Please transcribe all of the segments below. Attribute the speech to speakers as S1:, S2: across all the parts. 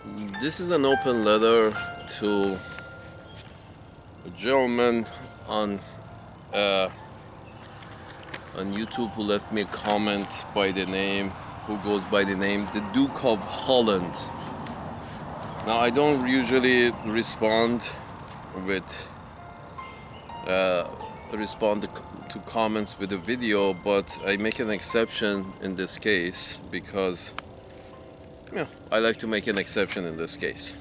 S1: This is an open letter to a gentleman on uh, on YouTube who left me a comment who goes by the name the Duke of Holland. Now I don't usually respond with to comments with a video, but I make an exception in this case because I like to make an exception in this case.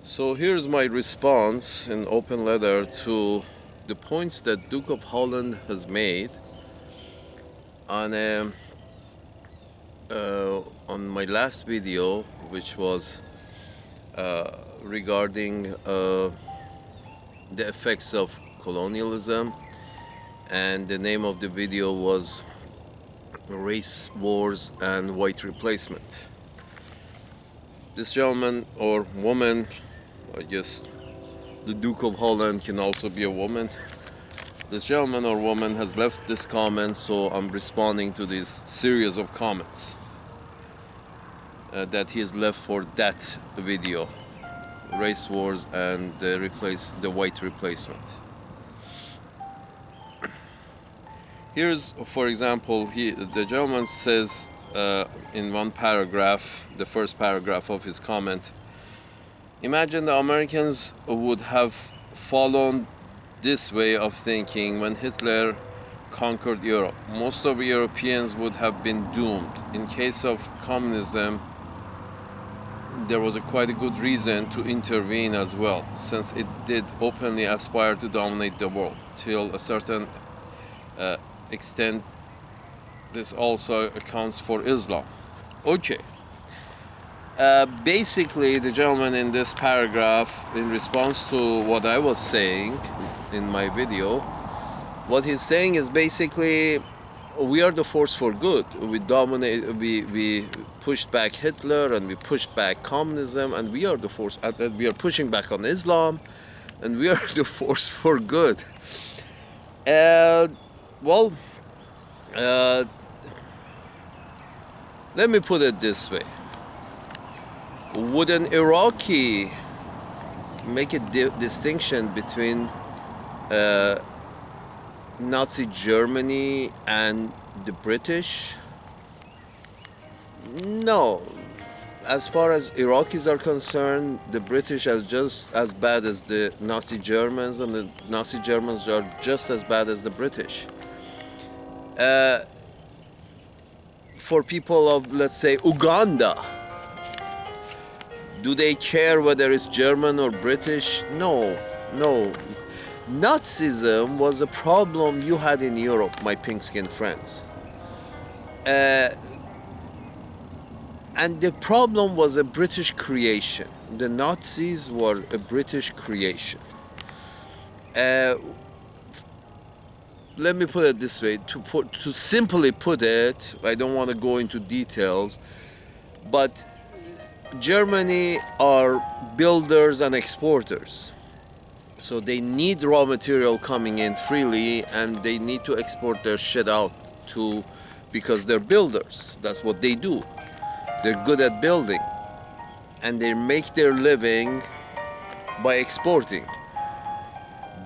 S1: So here's my response in open letter to the points that Duke of Holland has made on on my last video, which was regarding the effects of colonialism, and the name of the video was Race Wars and White Replacement. This gentleman or woman, I guess the Duke of Holland can also be a woman. This gentleman or woman has left this comment, so I'm responding to this series of comments that he has left for that video, Race Wars and the White Replacement. Here's, for example, the gentleman says in one paragraph, the first paragraph of his comment, imagine the Americans would have followed this way of thinking when Hitler conquered Europe. Most of Europeans would have been doomed. In case of communism, there was quite a good reason to intervene as well, since it did openly aspire to dominate the world. Till a certain extent, this also accounts for Islam. Okay. Basically, the gentleman in this paragraph, in response to what I was saying in my video, what he's saying is basically, we are the force for good. We pushed back Hitler and we pushed back communism, and we are the force. We are pushing back on Islam, and we are the force for good. Well, let me put it this way. Would an Iraqi make a distinction between Nazi Germany and the British? No. As far as Iraqis are concerned, the British are just as bad as the Nazi Germans, and the Nazi Germans are just as bad as the British. For people of, let's say, Uganda, do they care whether it's German or British? No. Nazism was a problem you had in Europe, my pink-skinned friends. And the problem was a British creation. The Nazis were a British creation. Let me put it this way. To simply put it, I don't want to go into details, but Germany are builders and exporters. So they need raw material coming in freely, and they need to export their shit out too, because they're builders. That's what they do. They're good at building, and they make their living by exporting,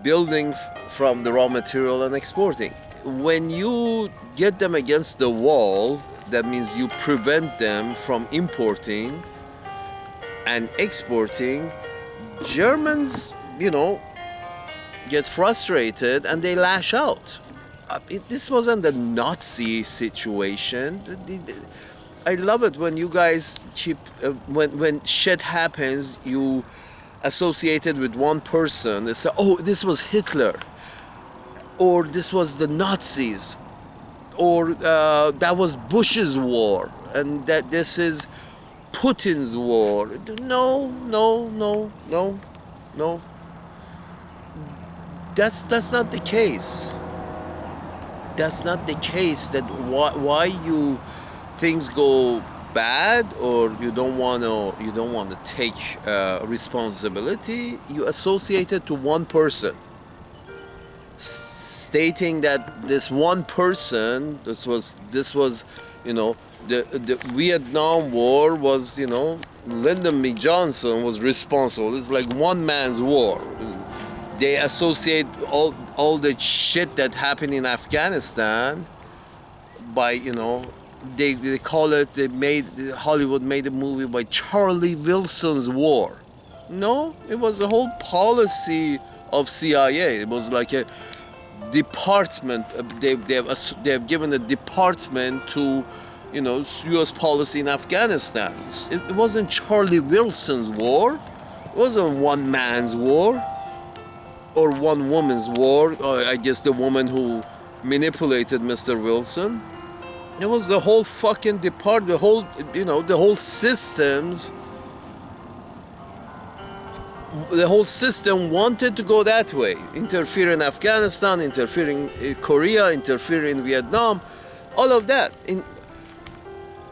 S1: building from the raw material and exporting. When you get them against the wall, that means you prevent them from importing and exporting. Germans, get frustrated and they lash out. This wasn't a Nazi situation. I love it when you guys keep, when shit happens, you associate it with one person. They say, oh, this was Hitler, or this was the Nazis, or that was Bush's war, and that this is Putin's war. No. That's not the case. That's not the case. That why you things go bad, or you don't want to take responsibility. You associate it to one person, stating that this one person, this was the Vietnam War was Lyndon B. Johnson was responsible. It's like one man's war. They associate all the shit that happened in Afghanistan by, they call it, Hollywood made a movie by Charlie Wilson's war. No, it was a whole policy of CIA. It was like a department. They've given a department to, U.S. policy in Afghanistan. It wasn't Charlie Wilson's war. It wasn't one man's war or one woman's war. Or I guess the woman who manipulated Mr. Wilson. It was the whole fucking department, the whole systems. The whole system wanted to go that way, interfere in Afghanistan, interfere in Korea, interfere in Vietnam, all of that.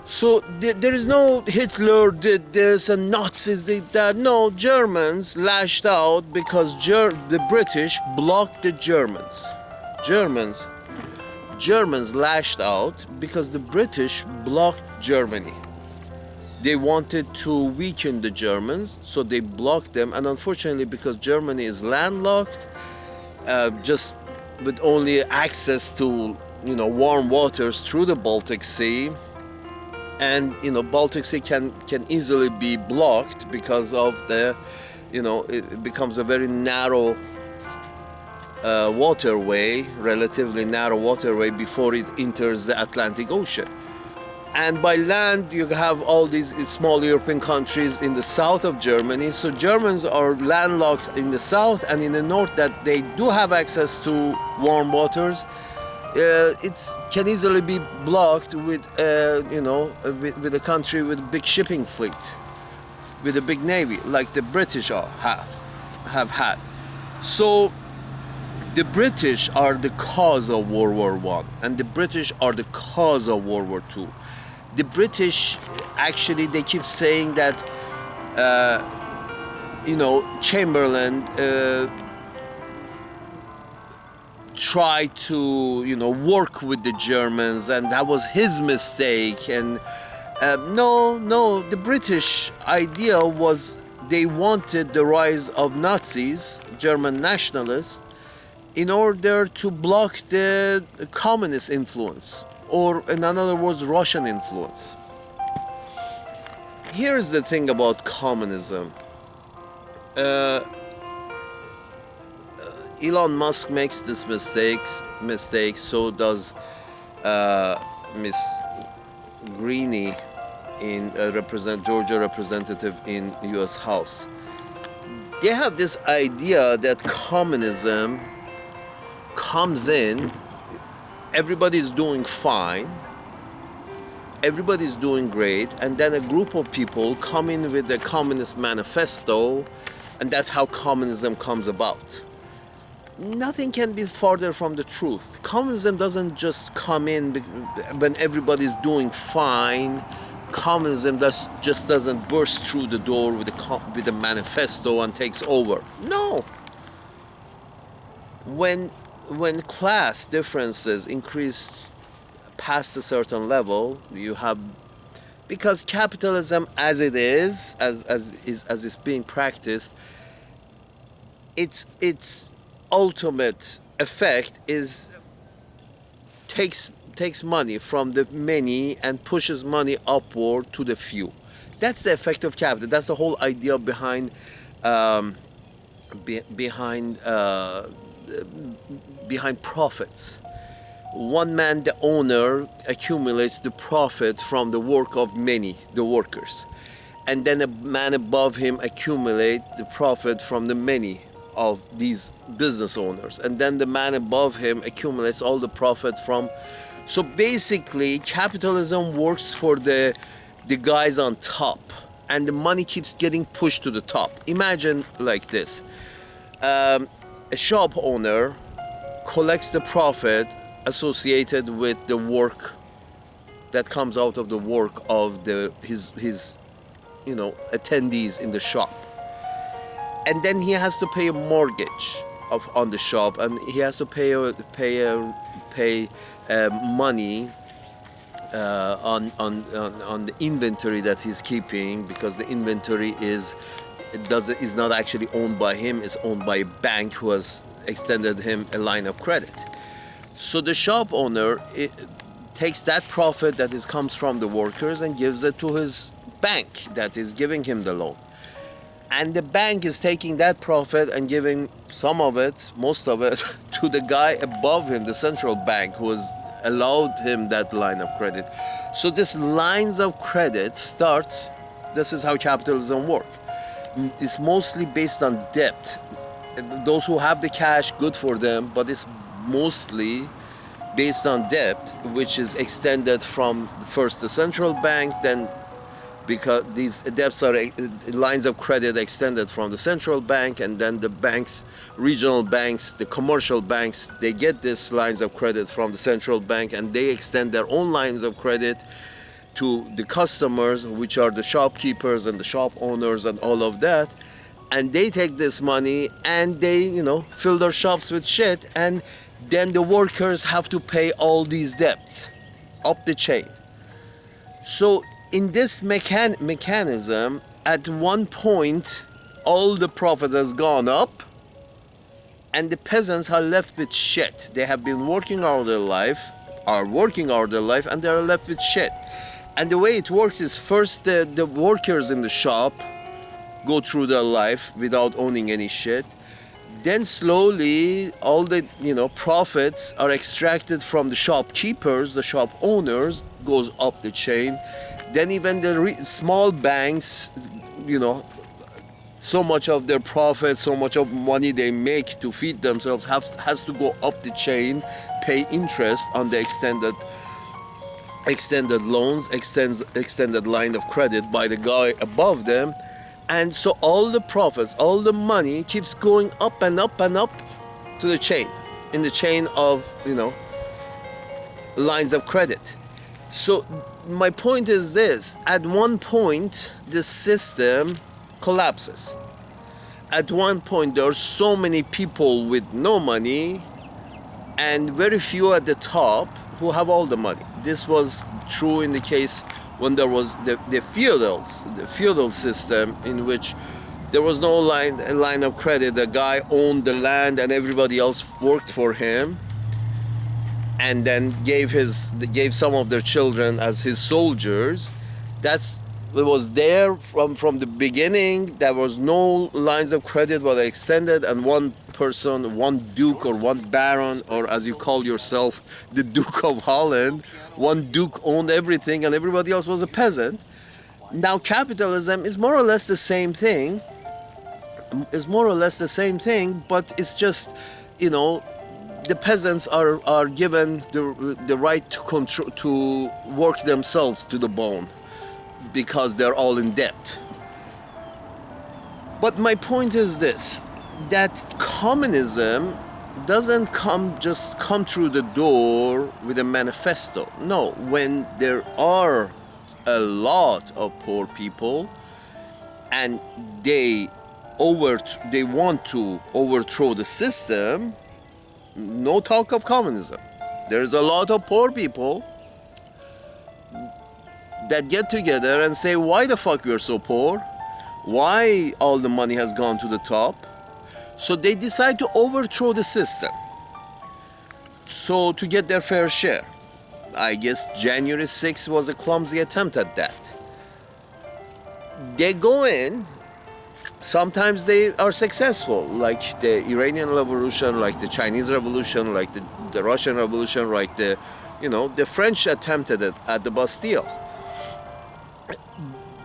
S1: So there is no Hitler did this and Nazis did that. No, Germans lashed out because the British blocked the Germans. Germans lashed out because the British blocked Germany. They wanted to weaken the Germans, so they blocked them. And unfortunately, because Germany is landlocked, just with only access to, warm waters through the Baltic Sea, and Baltic Sea can easily be blocked because of the, it becomes a very narrow waterway, relatively narrow waterway before it enters the Atlantic Ocean. And by land, you have all these small European countries in the south of Germany. So Germans are landlocked in the south, and in the north that they do have access to warm waters. It can easily be blocked with, with a country with a big shipping fleet, with a big navy, like the British have had. So the British are the cause of World War I, and the British are the cause of World War II. The British, actually, they keep saying that, Chamberlain tried to, work with the Germans, and that was his mistake. And no, the British idea was they wanted the rise of Nazis, German nationalists, in order to block the communist influence, or in other words, Russian influence. Here's the thing about communism. Elon Musk makes this mistake, so does Miss Greene, Georgia representative in U.S. House. They have this idea that communism comes in, everybody's doing fine, everybody's doing great, and then a group of people come in with the Communist Manifesto, and that's how communism comes about. Nothing can be farther from the truth. Communism doesn't just come in when everybody's doing fine. Communism just doesn't burst through the door with a manifesto and takes over. No. When class differences increase past a certain level, you have, because capitalism as it is, as it's being practiced, its ultimate effect is takes money from the many and pushes money upward to the few. That's the effect of capital. That's the whole idea behind profits. One man, the owner, accumulates the profit from the work of many, the workers, and then a man above him accumulates the profit from the many of these business owners, and then the man above him accumulates all the profit from. So basically, capitalism works for the guys on top, and the money keeps getting pushed to the top. Imagine like this: a shop owner collects the profit associated with the work that comes out of the work of his attendees in the shop. And then he has to pay a mortgage on the shop, and he has to pay money on the inventory that he's keeping, because the inventory is not actually owned by him. It's owned by a bank who has extended him a line of credit. So the shop owner takes that profit that comes from the workers and gives it to his bank that is giving him the loan. And the bank is taking that profit and giving some of it, most of it, to the guy above him, the central bank, who has allowed him that line of credit. So this lines of credit starts, this is how capitalism works. It's mostly based on debt. Those who have the cash, good for them, but it's mostly based on debt, which is extended from first the central bank, then because these debts are lines of credit extended from the central bank, and then the banks, regional banks, the commercial banks, they get these lines of credit from the central bank, and they extend their own lines of credit to the customers, which are the shopkeepers and the shop owners and all of that. And they take this money and they, fill their shops with shit, and then the workers have to pay all these debts up the chain. So in this mechanism, at one point, all the profit has gone up, and the peasants are left with shit. They have been working all their life, and they are left with shit. And the way it works is, first the workers in the shop go through their life without owning any shit. Then slowly, all the profits are extracted from the shopkeepers, the shop owners, goes up the chain. Then even the small banks, so much of their profit, so much of money they make to feed themselves has to go up the chain, pay interest on the extended loans, extended line of credit by the guy above them. And so all the profits, all the money keeps going up and up and up to the chain, in the chain of, lines of credit. So my point is this: at one point, the system collapses. At one point, there are so many people with no money and very few at the top who have all the money. This was true in the case when there was the feudal system, in which there was no line of credit. The guy owned the land and everybody else worked for him, and then gave some of their children as his soldiers. It was there from the beginning. There was no lines of credit were extended, and one person, one duke or one baron, or as you call yourself, the Duke of Holland, one duke owned everything and everybody else was a peasant. Now capitalism is more or less the same thing. But it's just, the peasants are given the right to control, to work themselves to the bone, because they're all in debt. But my point is this: that communism doesn't come through the door with a manifesto. No, when there are a lot of poor people and they want to overthrow the system, no talk of communism. There's a lot of poor people that get together and say, why the fuck we're so poor? Why all the money has gone to the top? So they decide to overthrow the system, so to get their fair share. I guess January 6th was a clumsy attempt at that. They go in, sometimes they are successful, like the Iranian Revolution, like the Chinese Revolution, like the Russian Revolution, like the French attempted it at the Bastille.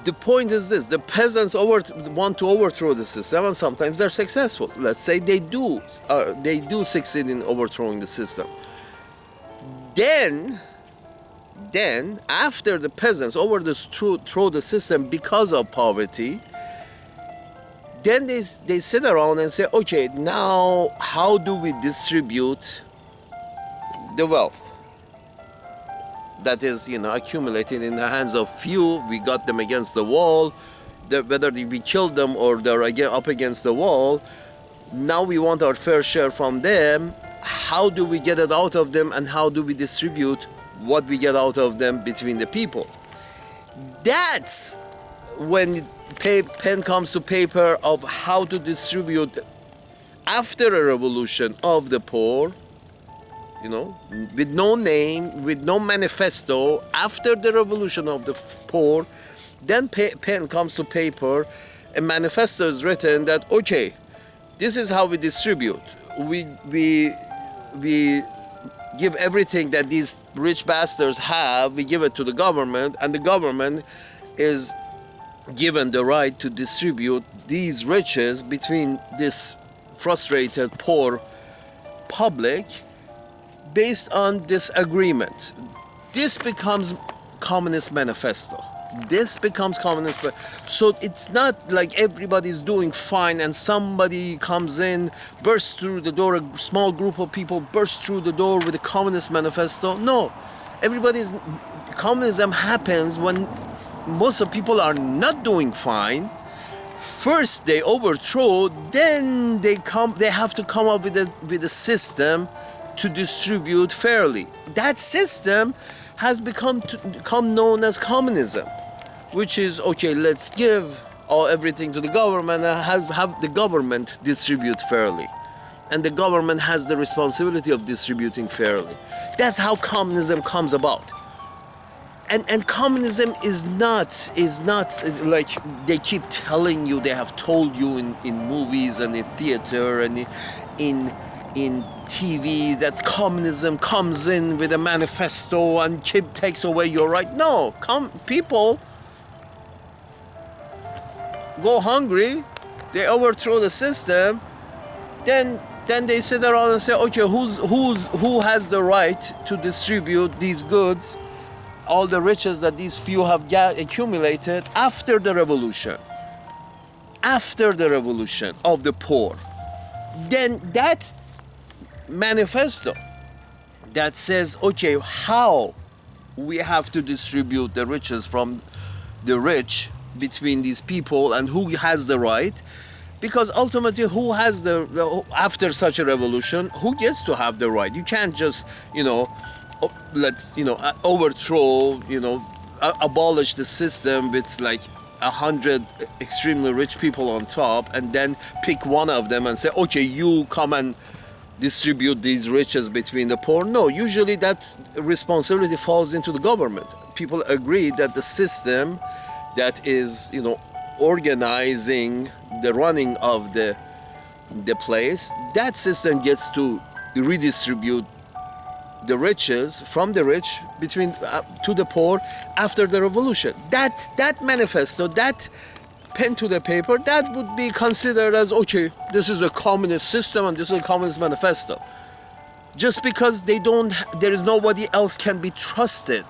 S1: The point is this: the peasants want to overthrow the system, and sometimes they're successful. Let's say they do succeed in overthrowing the system. Then after the peasants overthrow the system because of poverty, then they sit around and say, okay, now how do we distribute the wealth that is, accumulated in the hands of few? We got them against the wall. Whether we killed them or they're up against the wall, now we want our fair share from them. How do we get it out of them, and how do we distribute what we get out of them between the people. That's when pen comes to paper of how to distribute after a revolution of the poor, with no name, with no manifesto, after the revolution of the poor, then pen comes to paper, a manifesto is written that, okay, this is how we distribute. We give everything that these rich bastards have, we give it to the government, and the government is given the right to distribute these riches between this frustrated, poor public based on this agreement. This becomes Communist Manifesto. This becomes Communist. So it's not like everybody's doing fine and somebody comes in, bursts through the door, a small group of people burst through the door with a Communist Manifesto. No, communism happens when most of people are not doing fine. First they overthrow, then they have to come up with a system to distribute fairly. That system has become known as communism, which is, okay, let's give everything to the government and have the government distribute fairly. And the government has the responsibility of distributing fairly. That's how communism comes about. And communism is not like they keep telling you, they have told you in movies and in theater and in TV that communism comes in with a manifesto and takes away your right. No, people go hungry, they overthrow the system, then they sit around and say, okay, who has the right to distribute these goods, all the riches that these few have accumulated after the revolution of the poor. Then that manifesto that says, okay, how we have to distribute the riches from the rich between these people and who has the right, because ultimately after such a revolution, who gets to have the right? You can't just overthrow, abolish the system with like 100 extremely rich people on top and then pick one of them and say, okay, you come and distribute these riches between the poor. No, usually that responsibility falls into the government. People agree that the system that is, organizing the running of the place, that system gets to redistribute the riches from the rich to the poor after the revolution. That manifesto, that pen to the paper, that would be considered as, okay, this is a communist system and this is a communist manifesto. Just because there is nobody else can be trusted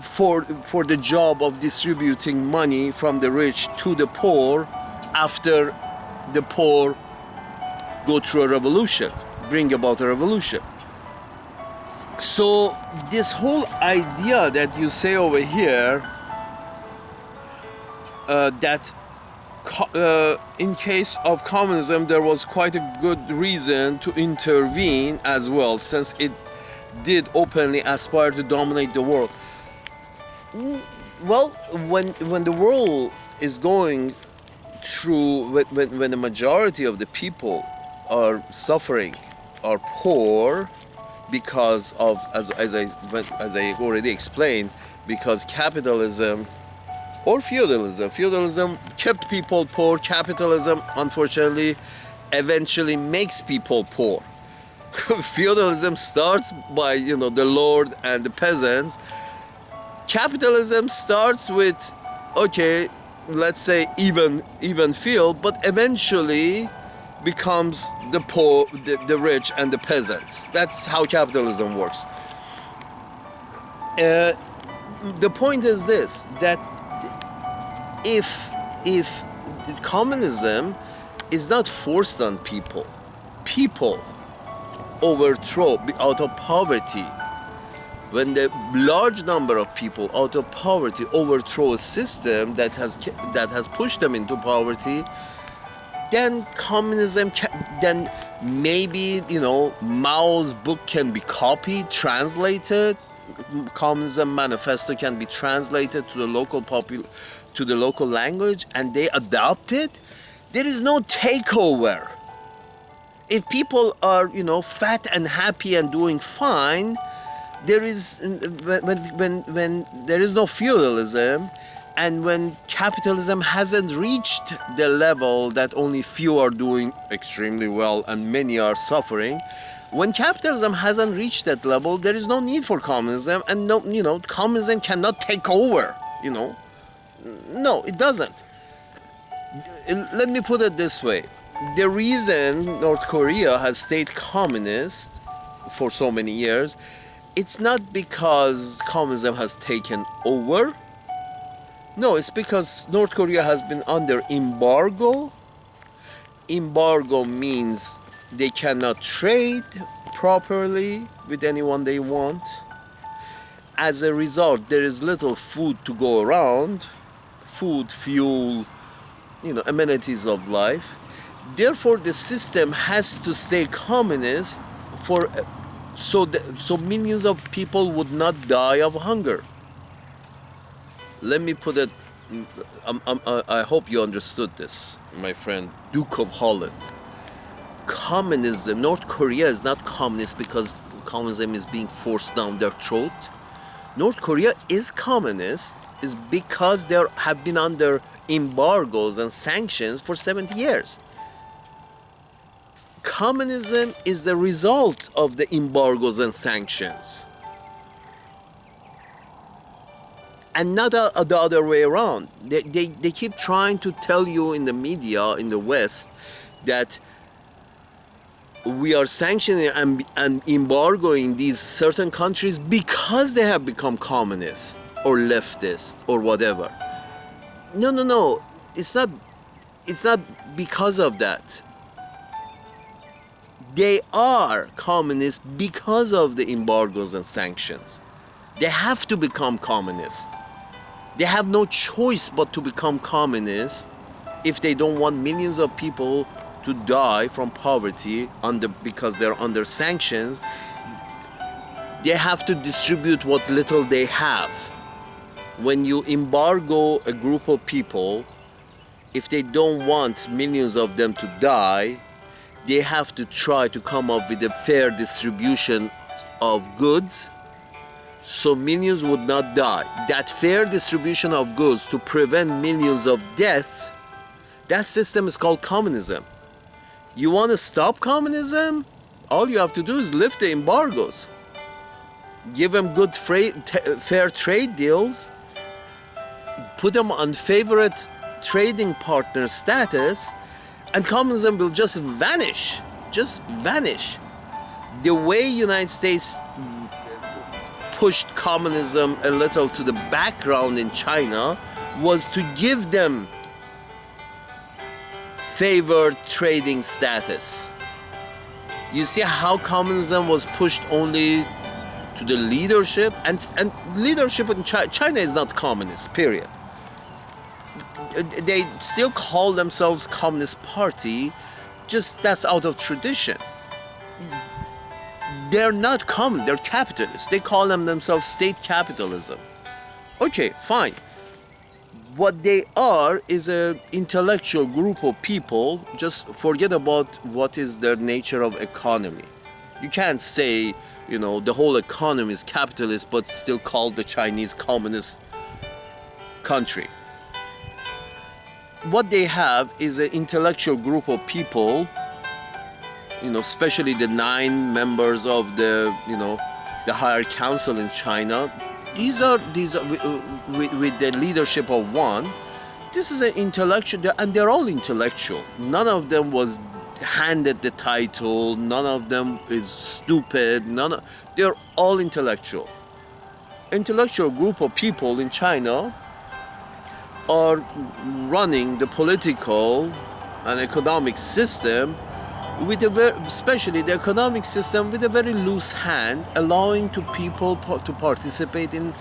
S1: for the job of distributing money from the rich to the poor after the poor go through a revolution, bring about a revolution. So this whole idea that you say over here, that in case of communism there was quite a good reason to intervene as well, since it did openly aspire to dominate the world. Well, when the world is going through, when the majority of the people are suffering, are poor, because of, as I already explained, because capitalism or feudalism kept people poor. Capitalism, unfortunately, eventually makes people poor. Feudalism starts by the lord and the peasants. Capitalism starts with, okay, let's say even field, but eventually becomes the poor, the rich and the peasants. That's how capitalism works. The point is this, that if communism is not forced on people overthrow out of poverty. When the large number of people out of poverty overthrow a system that has pushed them into poverty, then communism then maybe Mao's book can be copied, translated, communism manifesto can be translated to the to the local language and they adopt it, there is no takeover. If people are, fat and happy and doing fine, there is when there is no feudalism, and when capitalism hasn't reached the level that only few are doing extremely well and many are suffering, when capitalism hasn't reached that level, there is no need for communism, and no, communism cannot take over. No, it doesn't. Let me put it this way: the reason North Korea has stayed communist for so many years, it's not because communism has taken over. No, it's because North Korea has been under embargo. Embargo means they cannot trade properly with anyone they want. As a result, there is little food to go around. Food, fuel, amenities of life. Therefore, the system has to stay communist so millions of people would not die of hunger. Let me put it. I hope you understood this, my friend Duke of Holland. Communism. North Korea is not communist because communism is being forced down their throat. North Korea is communist is because they have been under embargoes and sanctions for 70 years. Communism is the result of the embargoes and sanctions, and not the other way around. They keep trying to tell you in the media in the West that we are sanctioning and embargoing these certain countries because they have become communist or leftist or whatever. No. It's not because of that. They are communist because of the embargoes and sanctions. They have to become communist. They have no choice but to become communist if they don't want millions of people to die from poverty because they're under sanctions. They have to distribute what little they have. When you embargo a group of people, if they don't want millions of them to die, they have to try to come up with a fair distribution of goods so millions would not die. That fair distribution of goods to prevent millions of deaths, that system is called communism. You want to stop communism? All you have to do is lift the embargoes. Give them good fair trade deals. Put them on favorite trading partner status, and communism will just vanish. Just vanish. The way United States pushed communism a little to the background in China was to give them favored trading status. You see how communism was pushed only to the leadership, and leadership in China is not communist, period. They still call themselves Communist Party, just that's out of tradition. They're not common, they're capitalists. They call themselves state capitalism. Okay, fine. What they are is an intellectual group of people. Just forget about what is their nature of economy. You can't say, the whole economy is capitalist but still call the Chinese communist country. What they have is an intellectual group of people, especially the 9 members of the higher council in China. These are with the leadership of one. This is an intellectual, and they're all intellectual. None of them was handed the title. None of them is stupid. They're all intellectual. Intellectual group of people in China are running the political and economic system especially the economic system with a very loose hand, allowing to people to participate in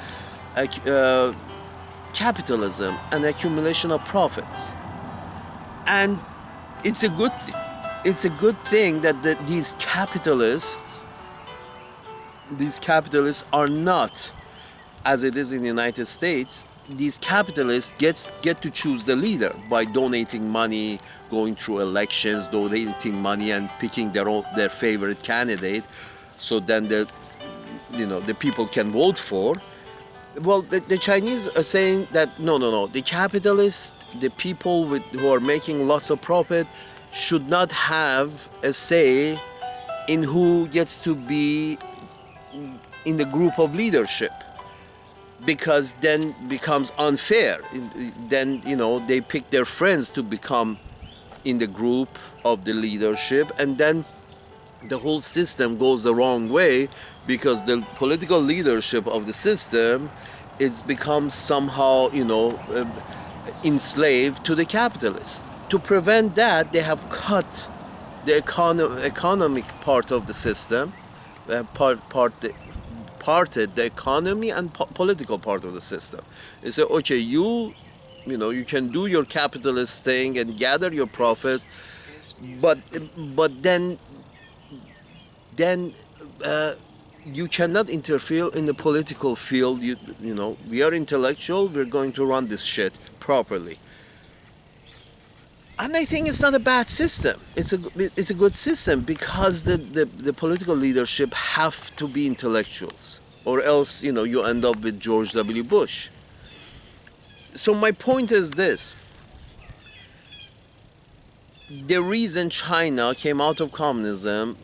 S1: capitalism and accumulation of profits. And it's a good thing that these capitalists these capitalists are not, as it is in the United States, these capitalists get to choose the leader by donating money, going through elections, donating money and picking their favorite candidate, so then the people can vote for. Well, the Chinese are saying that no, the capitalists, the people who are making lots of profit, should not have a say in who gets to be in the group of leadership, because then becomes unfair. Then they pick their friends to become in the group of the leadership, and then the whole system goes the wrong way, because the political leadership of the system it's become somehow enslaved to the capitalists. To prevent that, they have cut the economic part of the system, parted the economy and political part of the system. They say, okay, you can do your capitalist thing and gather your profit, but then you cannot interfere in the political field. We are intellectual. We're going to run this shit properly. And I think it's not a bad system. It's a good system, because the political leadership have to be intellectuals, or else you end up with George W. Bush. So my point is this: the reason China came out of communism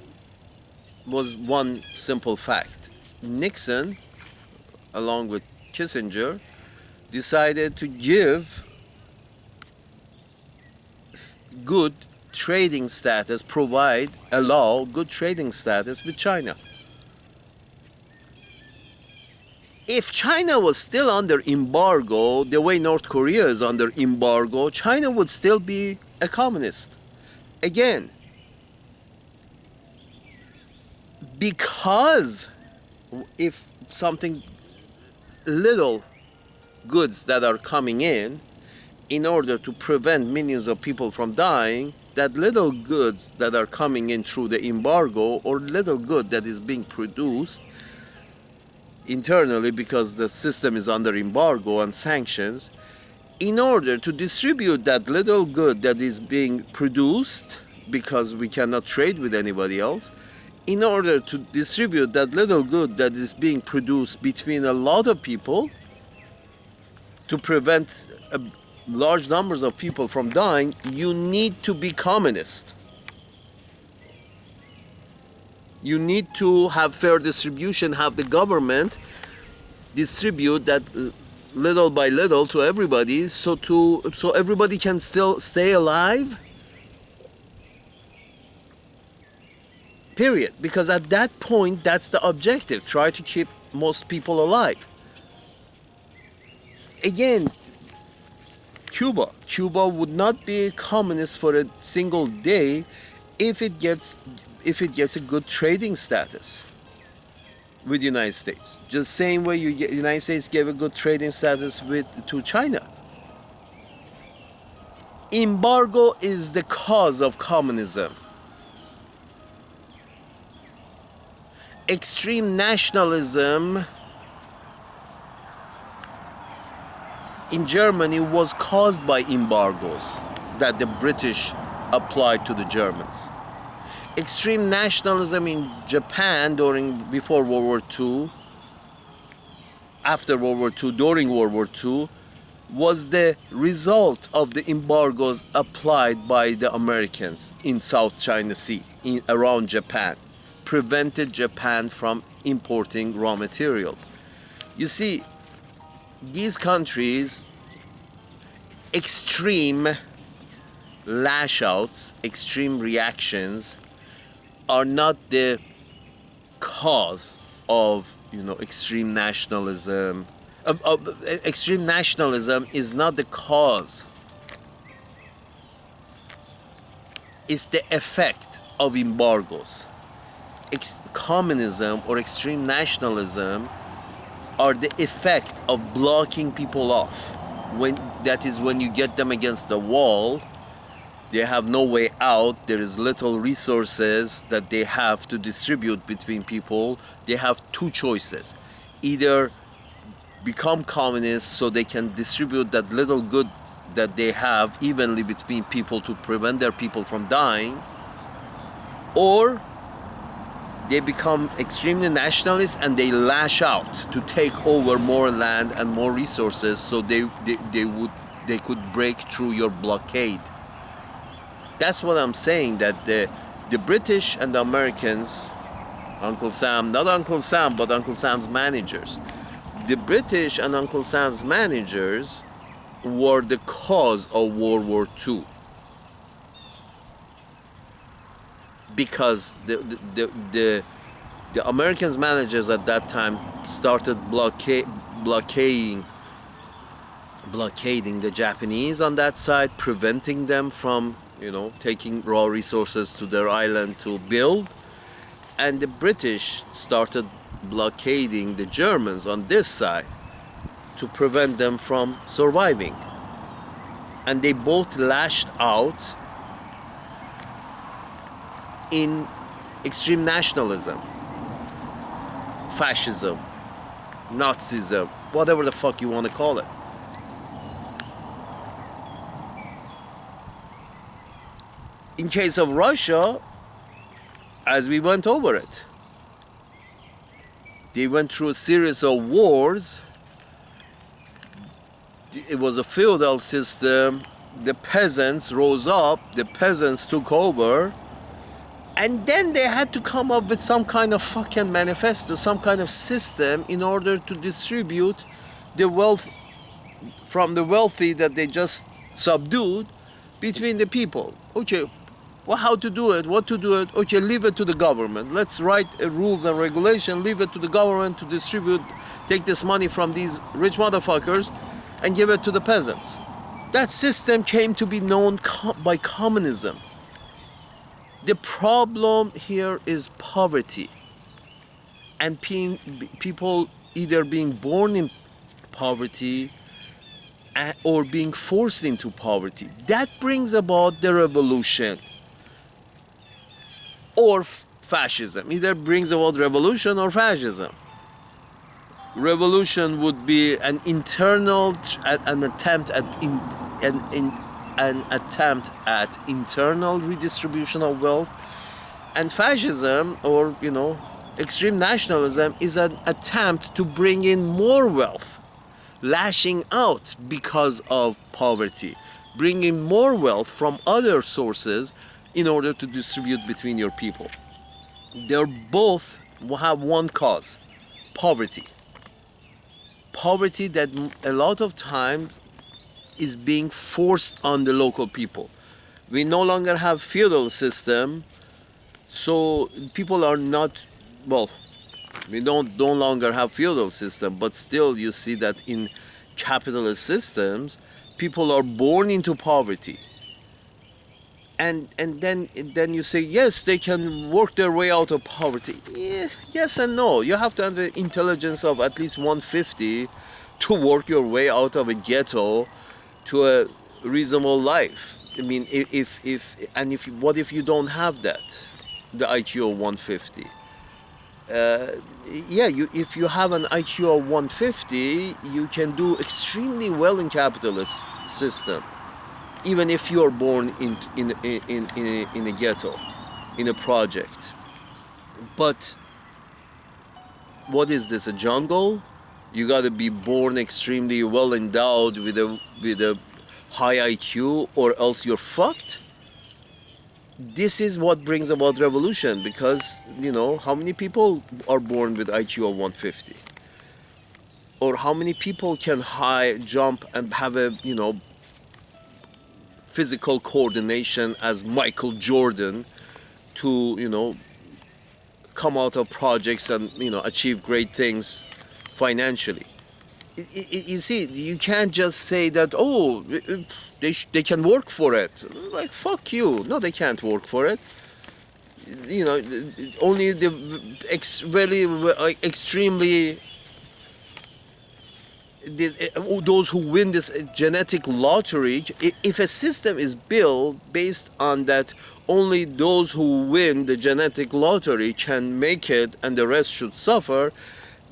S1: was one simple fact. Nixon, along with Kissinger, decided to give good trading status, allow good trading status with China. If China was still under embargo, the way North Korea is under embargo, China would still be a communist. Again, because if something little goods that are coming in order to prevent millions of people from dying, that little goods that are coming in through the embargo, or little good that is being produced internally because the system is under embargo and sanctions, in order to distribute that little good that is being produced, because we cannot trade with anybody else, in order to distribute that little good that is being produced between a lot of people, to prevent large numbers of people from dying, you need to be communist. You need to have fair distribution, have the government distribute that little by little to everybody, so everybody can still stay alive. Period. Because at that point, that's the objective. Try to keep most people alive. Again, Cuba would not be communist for a single day if it gets a good trading status with the United States. Just same way the United States gave a good trading status to China. Embargo is the cause of communism. Extreme nationalism in Germany was caused by embargoes that the British applied to the Germans. Extreme nationalism in Japan before World War II, after World War II, during World War II, was the result of the embargoes applied by the Americans in South China Sea, around Japan, prevented Japan from importing raw materials. You see, these countries, extreme lash outs, extreme reactions are not the cause of extreme nationalism. Extreme nationalism is not the cause. It's the effect of embargoes. Communism or extreme nationalism are the effect of blocking people off. That is when you get them against the wall, They have no way out. There is little resources that they have to distribute between people. They have two choices. Either become communists so they can distribute that little goods that they have evenly between people to prevent their people from dying, or they become extremely nationalist and they lash out to take over more land and more resources so they could break through your blockade. That's what I'm saying, that the British and the Americans, Uncle Sam, not Uncle Sam, but Uncle Sam's managers, the British and Uncle Sam's managers were the cause of World War II. Because the Americans managers at that time started blockading the Japanese on that side, preventing them from, taking raw resources to their island to build. And the British started blockading the Germans on this side to prevent them from surviving. And they both lashed out in extreme nationalism, fascism, Nazism, whatever the fuck you want to call it. In case of Russia, as we went over it, they went through a series of wars. It was a feudal system. The peasants rose up, the peasants took over, and then they had to come up with some kind of fucking manifesto, some kind of system in order to distribute the wealth from the wealthy that they just subdued between the people. Okay, well, how to do it, what to do it? Okay, leave it to the government. Let's write rules and regulation, leave it to the government to distribute, take this money from these rich motherfuckers and give it to the peasants. That system came to be known by communism. The problem here is poverty, and people either being born in poverty or being forced into poverty. That brings about the revolution or fascism. Either brings about revolution or fascism. Revolution would be an internal, an attempt at internal redistribution of wealth, and fascism, or extreme nationalism, is an attempt to bring in more wealth, lashing out because of poverty, bringing more wealth from other sources in order to distribute between your people. They're both have one cause: poverty. Poverty that a lot of times is being forced on the local people. We no longer have feudal system, so people are not, we don't no longer have feudal system, but still you see that in capitalist systems, people are born into poverty. And then you say, yes, they can work their way out of poverty. Yeah, yes and no. You have to have the intelligence of at least 150 to work your way out of a ghetto to a reasonable life. I mean, what if you don't have that, the IQ of 150? If you have an IQ of 150, you can do extremely well in capitalist system, even if you are born in a ghetto, in a project. But what is this, a jungle? You got to be born extremely well endowed with a high IQ, or else you're fucked. This is what brings about revolution, because how many people are born with IQ of 150, or how many people can high jump and have a physical coordination as Michael Jordan to come out of projects and achieve great things financially. You see, you can't just say that they can work for it. Like, fuck you. No, they can't work for it. Only the extremely those who win this genetic lottery, if a system is built based on that only those who win the genetic lottery can make it and the rest should suffer,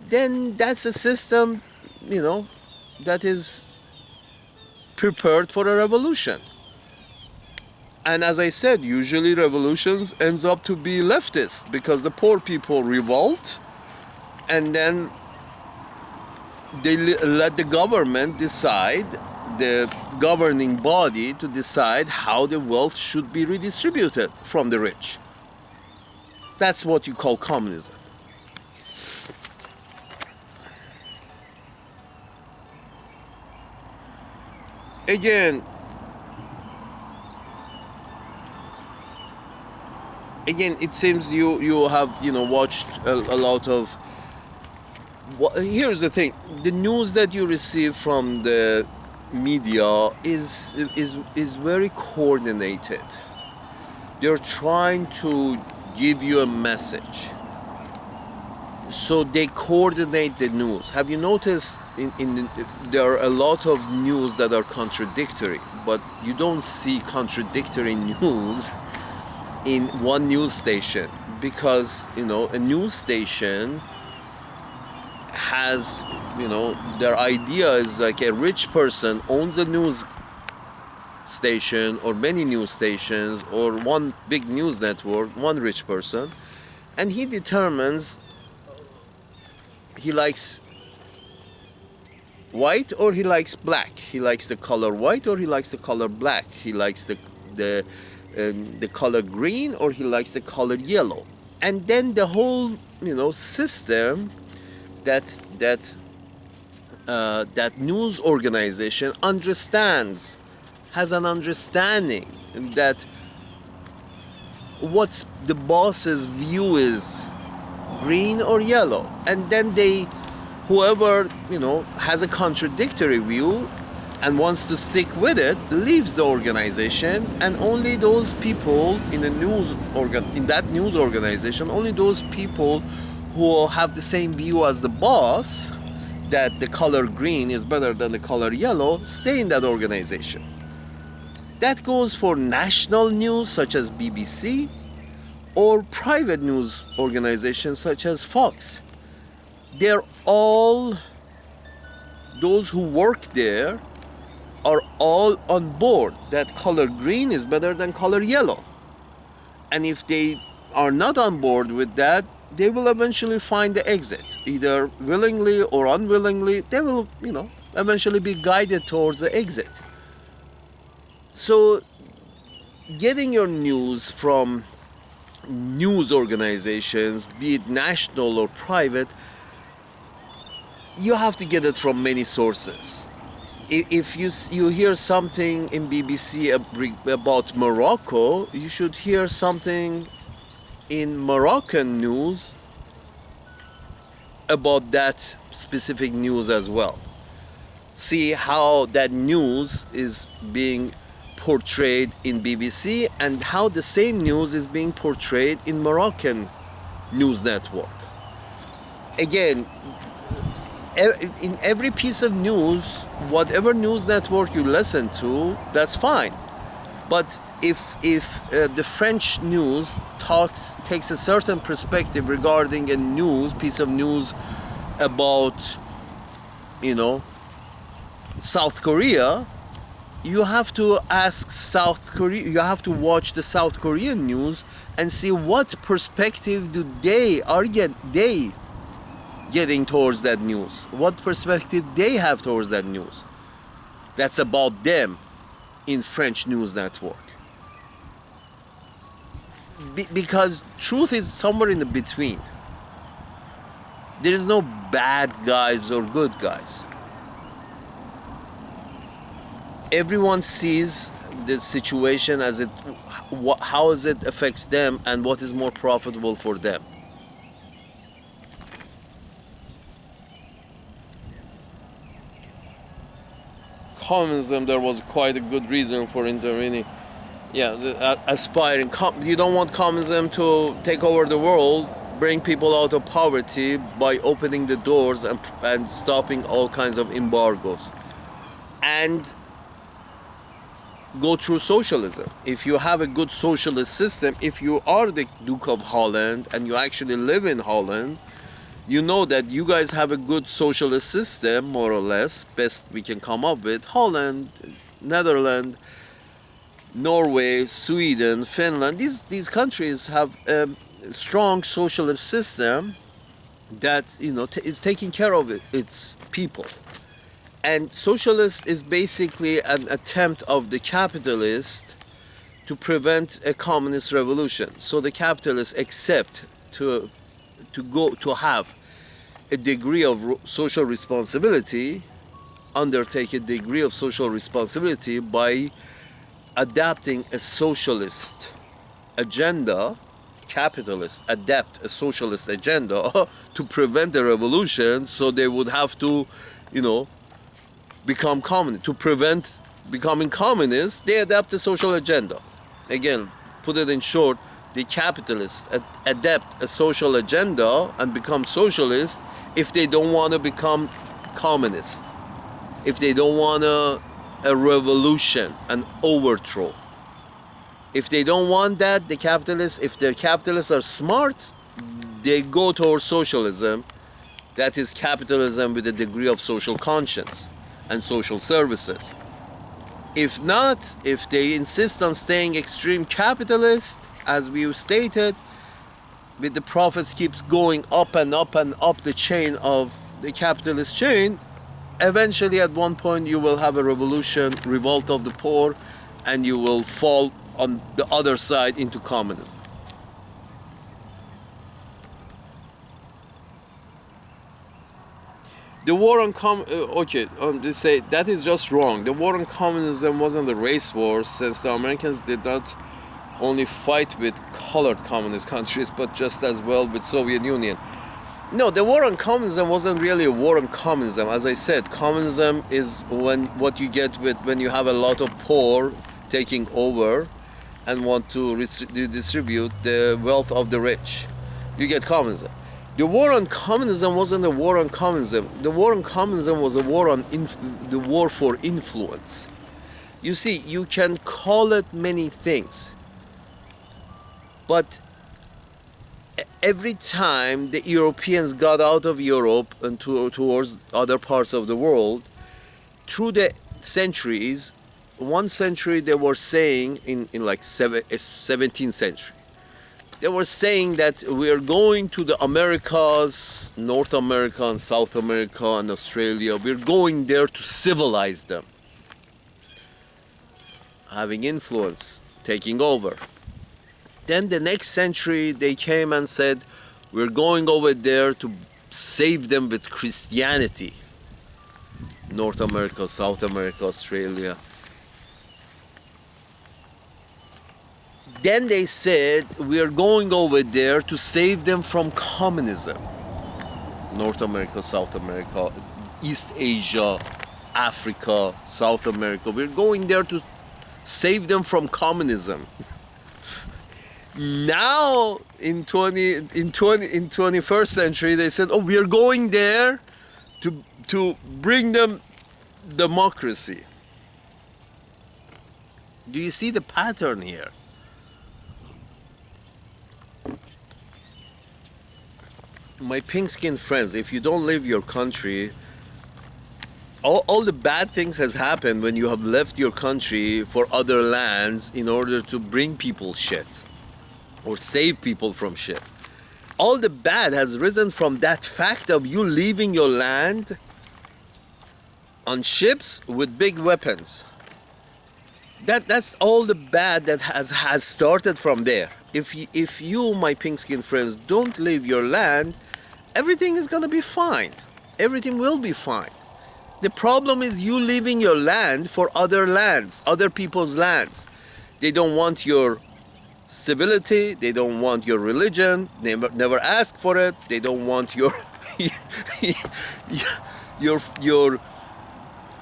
S1: then that's a system, that is prepared for a revolution. And as I said, usually revolutions ends up to be leftist because the poor people revolt, and then they let the government decide, the governing body to decide how the wealth should be redistributed from the rich. That's what you call communism. Again, it seems you have watched a lot of. Here's the thing: the news that you receive from the media is very coordinated. They're trying to give you a message, so they coordinate the news. Have you noticed there are a lot of news that are contradictory, but you don't see contradictory news in one news station, because a news station has, their idea is like a rich person owns a news station or many news stations or one big news network, one rich person, and he determines he likes white or he likes black, he likes the color white or he likes the color black, he likes the color green or he likes the color yellow. And then the whole system that news organization has an understanding that what's the boss's view is green or yellow, and then whoever has a contradictory view and wants to stick with it leaves the organization, and only those people in that news organization, only those people who have the same view as the boss, that the color green is better than the color yellow, stay in that organization. That goes for national news such as BBC or private news organizations such as Fox. They're all, those who work there are all on board that color green is better than color yellow. And if they are not on board with that, they will eventually find the exit. Either willingly or unwillingly, they will, eventually be guided towards the exit. So, getting your news from news organizations, be it national or private, you have to get it from many sources. If you hear something in BBC about Morocco, you should hear something in Moroccan news about that specific news as well. See how that news is being portrayed in BBC and how the same news is being portrayed in Moroccan news network. Again, in every piece of news, whatever news network you listen to, that's fine. But if the French news takes a certain perspective regarding a piece of news about, South Korea, you have to ask South Korea. You have to watch the South Korean news and see what perspective they getting towards that news. What perspective they have towards that news. That's about them in French news network. Because truth is somewhere in the between. There is no bad guys or good guys. Everyone sees the situation as how it affects them and what is more profitable for them. Communism, there was quite a good reason for intervening. Yeah, aspiring. You don't want communism to take over the world, bring people out of poverty by opening the doors and stopping all kinds of embargoes, and go through socialism. If you have a good socialist system, if you are the Duke of Holland and you actually live in Holland, you know that you guys have a good socialist system, more or less, best we can come up with. Holland, Netherlands, Norway, Sweden, Finland, these countries have a strong socialist system that, you know, is taking care of its people. And socialist is basically an attempt of the capitalist to prevent a communist revolution. So the capitalists accept to have a degree of social responsibility, undertake a degree of social responsibility by adapting a socialist agenda. Capitalists adapt a socialist agenda to prevent the revolution, so they would have to, you know, become communist. To prevent becoming communist, they adapt a social agenda. Again, put it in short, the capitalists adapt a social agenda and become socialist if they don't want to become communist, if they don't want a revolution, an overthrow. If they don't want that, the capitalists, if the capitalists are smart, they go towards socialism. That is capitalism with a degree of social conscience and social services. If not, if they insist on staying extreme capitalist, as we stated, with the profits keeps going up and up and up the chain of the capitalist chain, eventually at one point you will have a revolution, revolt of the poor, and you will fall on the other side into communism. The war on they say that is just wrong. The war on communism wasn't a race war, since the Americans did not only fight with colored communist countries, but just as well with Soviet Union. No, the war on communism wasn't really a war on communism. As I said, communism is what you get when you have a lot of poor taking over and want to redistribute the wealth of the rich. You get communism. The war on communism wasn't a war on communism. The war on communism was a war on the war for influence. You see, you can call it many things, but every time the Europeans got out of Europe and towards other parts of the world, through the centuries, one century they were saying in like 17th century, they were saying that we are going to the Americas, North America and South America and Australia. We're going there to civilize them, having influence, taking over. Then the next century they came and said, we're going over there to save them with Christianity. North America, South America, Australia. Then they said, we are going over there to save them from communism. North America, South America, East Asia, Africa, South America. We're going there to save them from communism. Now, in 21st century, they said, oh, we are going there to bring them democracy. Do you see the pattern here? My pink-skinned friends, if you don't leave your country, all the bad things has happened when you have left your country for other lands in order to bring people shit or save people from shit. All the bad has risen from that fact of you leaving your land on ships with big weapons. That's all the bad that has started from there. If you, my pink-skinned friends, don't leave your land, everything is gonna be fine. Everything will be fine. The problem is you leaving your land for other lands, other people's lands. They don't want your civility, they don't want your religion, they never ask for it, they don't want your your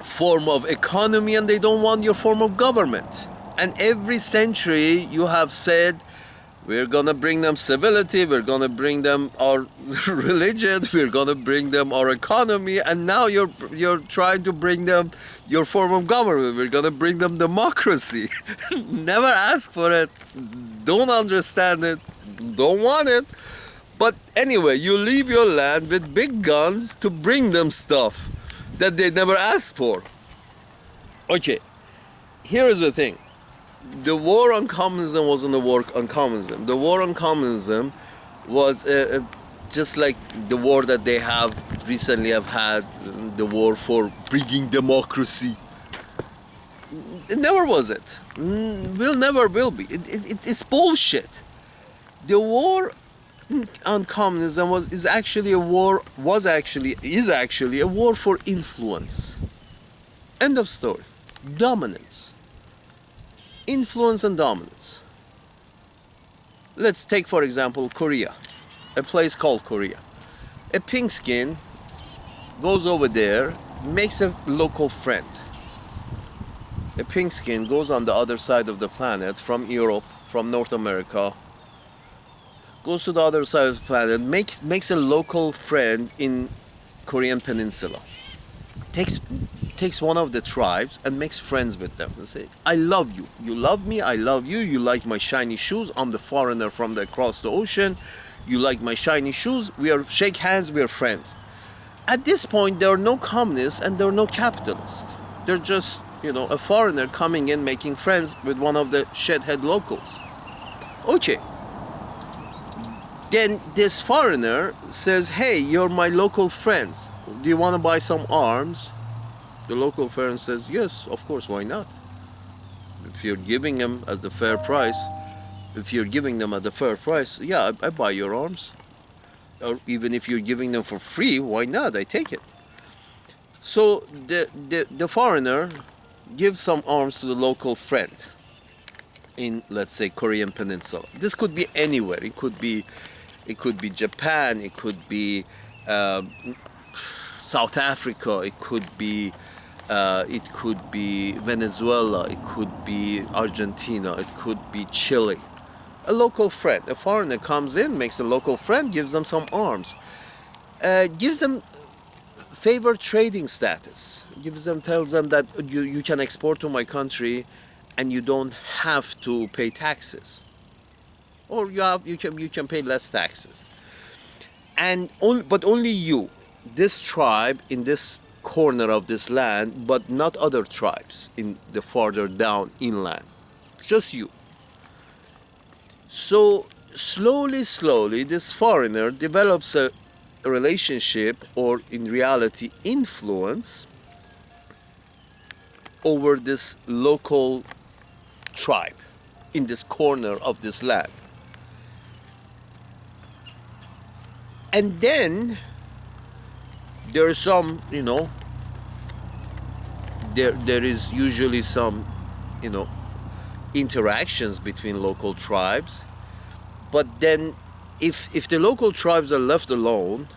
S1: form of economy, and they don't want your form of government. And every century you have said, We're gonna bring them civility, we're gonna bring them our religion, we're gonna bring them our economy, and now you're trying to bring them your form of government. We're gonna bring them democracy. Never ask for it, don't understand it, don't want it. But anyway, you leave your land with big guns to bring them stuff that they never asked for. Okay, here is the thing. The war on communism wasn't a war on communism. The war on communism was just like the war that they have recently have had, the war for bringing democracy. It never was it. Will never will be. It's bullshit. The war on communism is actually a war for influence. End of story. Dominance. Influence and dominance. Let's take, for example, Korea. A place called Korea. A pink skin goes over there, makes a local friend. A pink skin goes on the other side of the planet, from Europe, from North America, goes to the other side of the planet, makes a local friend in Korean Peninsula. Takes one of the tribes and makes friends with them and say, I love you, you love me, I love you, you like my shiny shoes, I'm the foreigner from across the ocean, you like my shiny shoes, shake hands, we are friends. At this point there are no communists and there are no capitalists. They're just, a foreigner coming in making friends with one of the shithead locals. Okay. Then this foreigner says, hey, you're my local friends, do you want to buy some arms? The local friend says, yes, of course, why not? If you're giving them at the fair price, yeah, I buy your arms. Or even if you're giving them for free, why not? I take it. So the foreigner gives some arms to the local friend in, let's say, Korean Peninsula. This could be anywhere. It could be Japan. It could be South Africa. It could be Venezuela, it could be Argentina, it could be Chile. A local friend, a foreigner comes in, makes a local friend, gives them some arms, gives them favored trading status, tells them that you can export to my country and you don't have to pay taxes, or you can pay less taxes, but only you, this tribe in this corner of this land, but not other tribes in the farther down inland, just you. So slowly this foreigner develops a relationship, or in reality influence, over this local tribe in this corner of this land. And then there are some, there is usually some, interactions between local tribes. But then if the local tribes are left alone,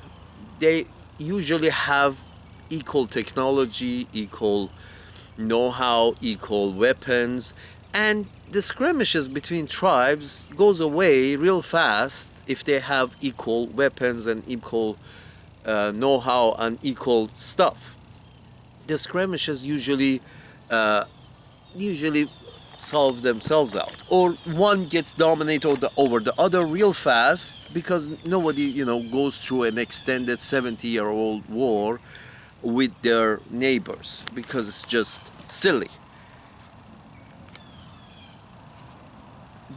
S1: they usually have equal technology, equal know-how, equal weapons, and the skirmishes between tribes goes away real fast if they have equal weapons and equal know-how and equal stuff. The skirmishes usually solve themselves out, or one gets dominated over the other real fast, because nobody goes through an extended 70-year-old war with their neighbors, because it's just silly.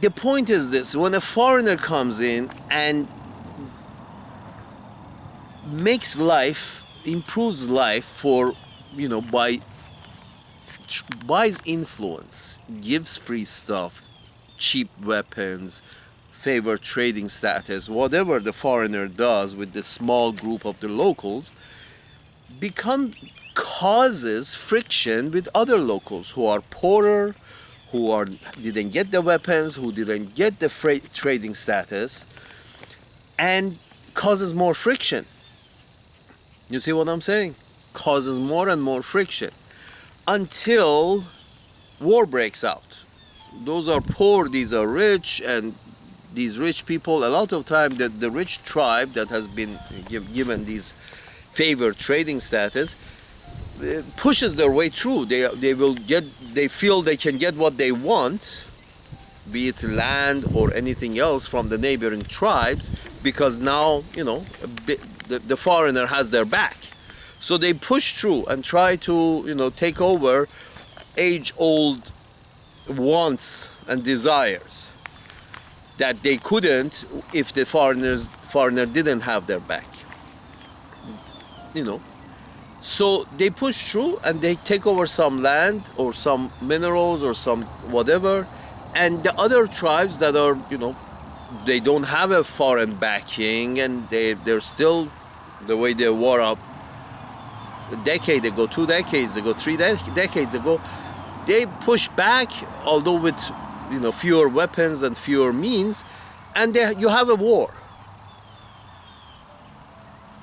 S1: The point is this: when a foreigner comes in and improves life for, buys influence, gives free stuff, cheap weapons, favored trading status, whatever the foreigner does with this small group of the locals, causes friction with other locals who are poorer, didn't get the weapons, who didn't get the trading status, and causes more friction. You see what I'm saying? Causes more and more friction until war breaks out. Those are poor, these are rich, and these rich people, a lot of time that the rich tribe that has been given these favored trading status pushes their way through. They feel they can get what they want, be it land or anything else from the neighboring tribes, because now, the foreigner has their back. So they push through and try to, take over age-old wants and desires that they couldn't if the foreigner didn't have their back. So they push through and they take over some land or some minerals or some whatever, and the other tribes that are, they don't have a foreign backing, and they're still the way they were up a decade ago, 2 decades ago, 3 decades ago. They push back, although with fewer weapons and fewer means, and you have a war.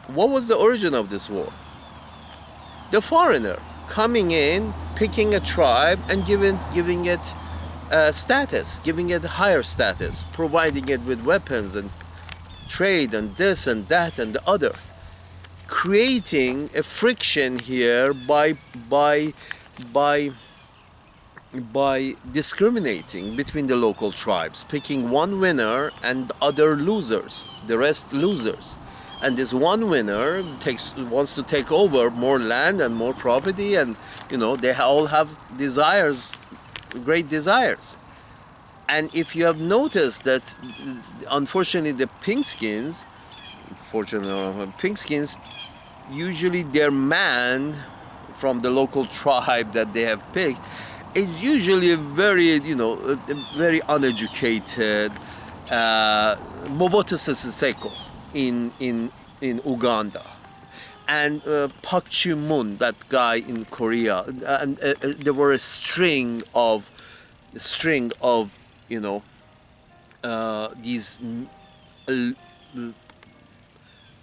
S1: What was the origin of this war? The foreigner coming in, picking a tribe and giving it status, giving it higher status, providing it with weapons and trade and this and that and the other, creating a friction here by discriminating between the local tribes, picking one winner and other losers, the rest losers. And this one winner wants to take over more land and more property, and they all have desires, great desires. And if you have noticed that, unfortunately, the Pinkskins, usually their man from the local tribe that they have picked is usually a very, very uneducated Mobutu Sese Seko in Uganda, and Park Chung-mun, that guy in Korea, and there were a string of these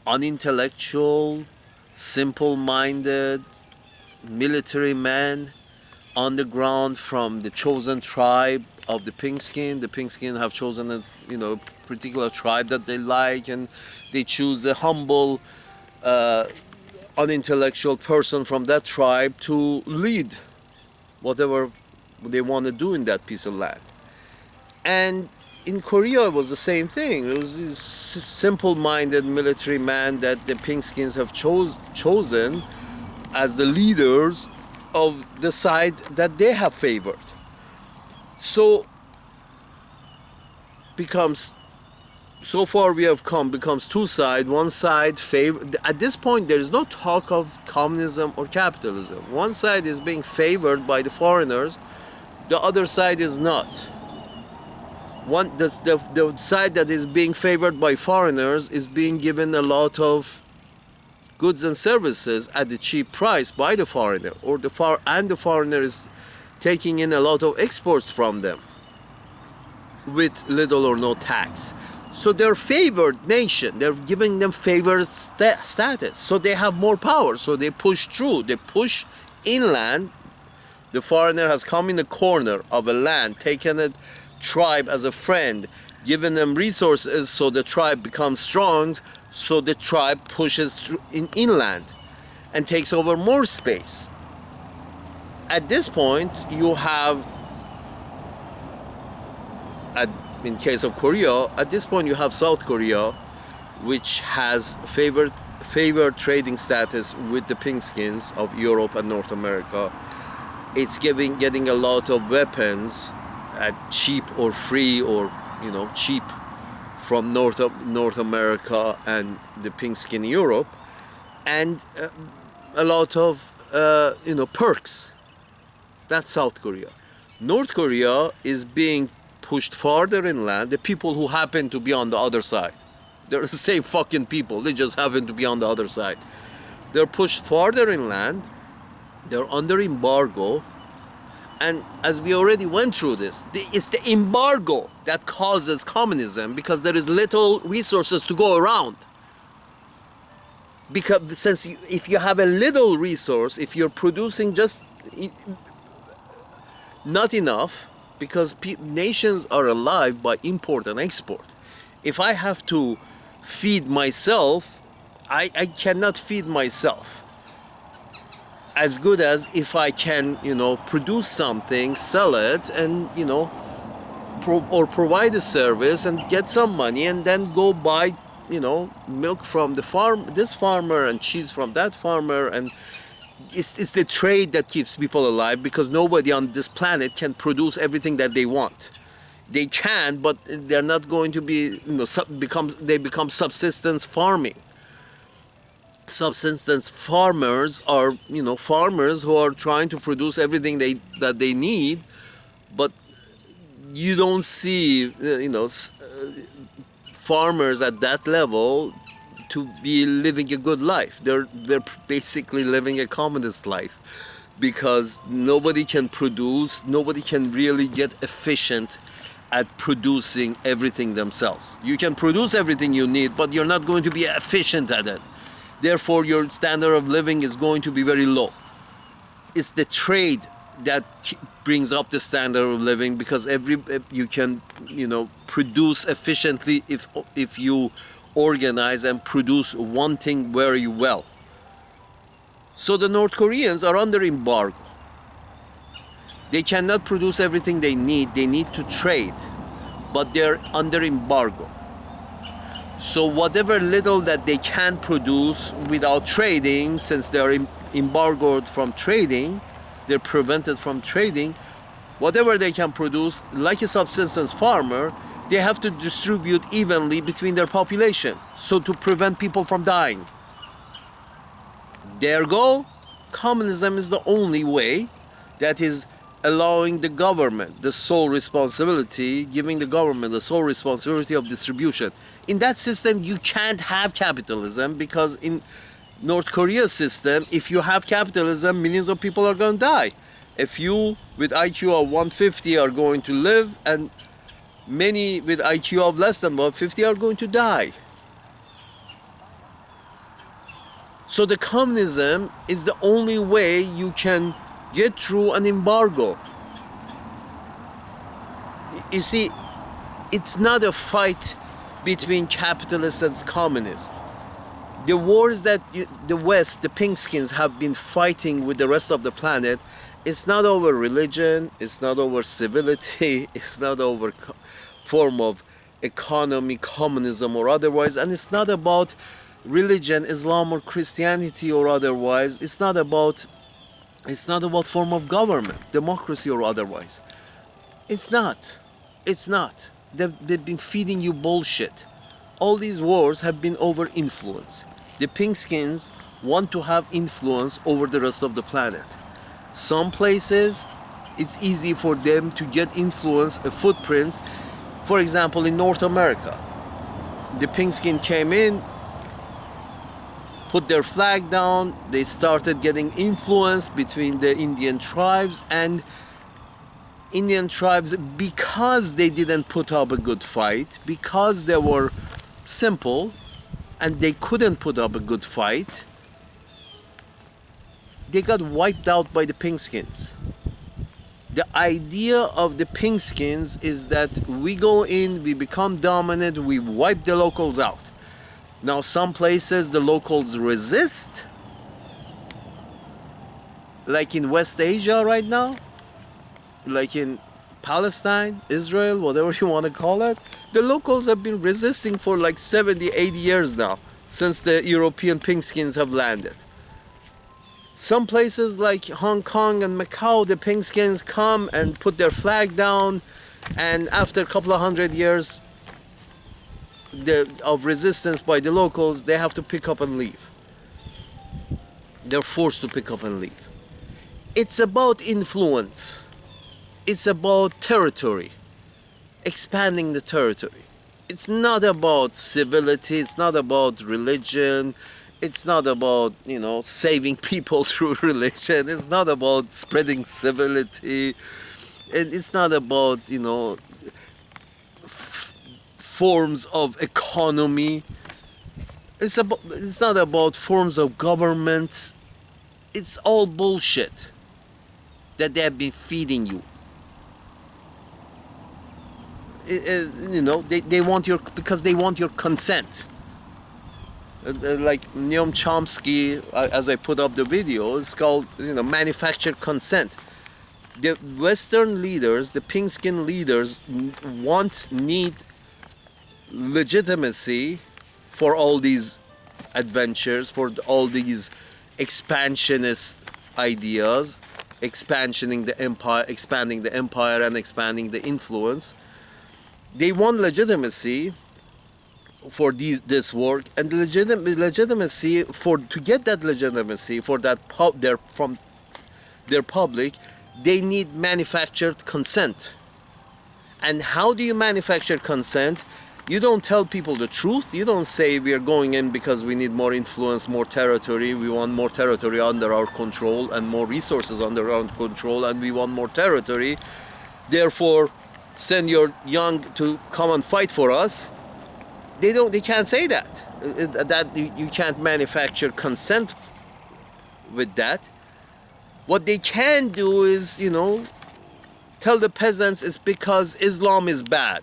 S1: unintellectual, simple-minded military men on the ground from the chosen tribe of the Pinkskin. The Pinkskin have chosen a particular tribe that they like, and they choose a humble, unintellectual person from that tribe to lead whatever they want to do in that piece of land. And in Korea it was the same thing. It was this simple-minded military man that the Pinkskins have chosen as the leaders of the side that they have favored. So far we have becomes two sides. One side at this point there is no talk of communism or capitalism. One side is being favored by the foreigners, the other side is not. The side that is being favored by foreigners is being given a lot of goods and services at a cheap price by the foreigner, and the foreigner is taking in a lot of exports from them with little or no tax. So they're favored nation. They're giving them favored status. So they have more power. So they push through. They push inland. The foreigner has come in the corner of a land, taken a tribe as a friend, given them resources, so the tribe becomes strong. So the tribe pushes through inland and takes over more space. At this point, you have, in case of Korea, at this point you have South Korea, which has favored trading status with the Pinkskins of Europe and North America. It's getting a lot of weapons at cheap or free or cheap from North America and the Pinkskin Europe, and a lot of perks. That's South Korea. North Korea is being pushed farther inland. The people who happen to be on the other side, they're the same fucking people. They just happen to be on the other side. They're pushed farther inland. They're under embargo. And as we already went through this, it's the embargo that causes communism, because there is little resources to go around. Because if you have a little resource, if you're producing just not enough, because nations are alive by import and export. If I have to feed myself, I cannot feed myself as good as if I can, produce something, sell it, and, or provide a service and get some money and then go buy, milk from this farmer and cheese from that farmer. And it's the trade that keeps people alive, because nobody on this planet can produce everything that they want. They can, but they're not going to be, they become subsistence farming. Subsistence farmers are, farmers who are trying to produce everything that they need, but you don't see, farmers at that level to be living a good life. They're basically living a communist life, because nobody can produce, nobody can really get efficient at producing everything themselves. You can produce everything you need, but you're not going to be efficient at it. Therefore, your standard of living is going to be very low. It's the trade that brings up the standard of living, because you can, produce efficiently if you organize and produce one thing very well. So the North Koreans are under embargo. They cannot produce everything they need. They need to trade, but they're under embargo. So whatever little that they can produce without trading, since they're embargoed from trading, they're prevented from trading, whatever they can produce, like a subsistence farmer, they have to distribute evenly between their population, so to prevent people from dying. There go. Communism is the only way that is allowing the government the sole responsibility, giving the government the sole responsibility of distribution. In that system, you can't have capitalism, because in North Korea's system, if you have capitalism, millions of people are going to die. A few with IQ of 150 are going to live, and many with IQ of less than 150 are going to die. So the communism is the only way you can get through an embargo. You see, it's not a fight between capitalists and communists. The wars that the West, the Pinkskins, have been fighting with the rest of the planet, it's not over religion, it's not over civility, it's not over form of economy, communism or otherwise, and it's not about religion, Islam or Christianity or otherwise. It's not about form of government, democracy or otherwise. It's not. They've been feeding you bullshit. All these wars have been over influence. The Pinkskins want to have influence over the rest of the planet. Some places, it's easy for them to get influence, a footprint. For example, in North America, the Pinkskin came in, put their flag down, they started getting influence between the Indian tribes, and Indian tribes, because they didn't put up a good fight, because they were simple and they couldn't put up a good fight, they got wiped out by the Pinkskins. The idea of the Pinkskins is that we go in, we become dominant, we wipe the locals out. Now, some places the locals resist, like in West Asia right now, like in Palestine, Israel, whatever you want to call it. The locals have been resisting for like 70, 80 years now, since the European Pinkskins have landed. Some places like Hong Kong and Macau, the Pinkskins come and put their flag down, and after a couple of hundred years of resistance by the locals, they have to pick up and leave. They're forced to pick up and leave. It's about influence. It's about territory, expanding the territory. It's not about civility, it's not about religion, it's not about, saving people through religion, it's not about spreading civility, and it's not about, forms of economy. It's not about forms of government. It's all bullshit that they have been feeding you. they want your, because they want your consent. Like Noam Chomsky, as I put up the video, it's called, manufactured consent. The Western leaders, the pink skin leaders, need legitimacy for all these adventures, for all these expansionist ideas, expanding the empire and expanding the influence. They want legitimacy for this work, and legitimacy, to get that legitimacy for that from their public, they need manufactured consent. And how do you manufacture consent? You don't tell people the truth. You don't say we are going in because we need more influence, more territory. We want more territory under our control and more resources under our control, and we want more territory. Therefore, send your young to come and fight for us. They can't say that. That you can't manufacture consent with that. What they can do is, tell the peasants it's because Islam is bad.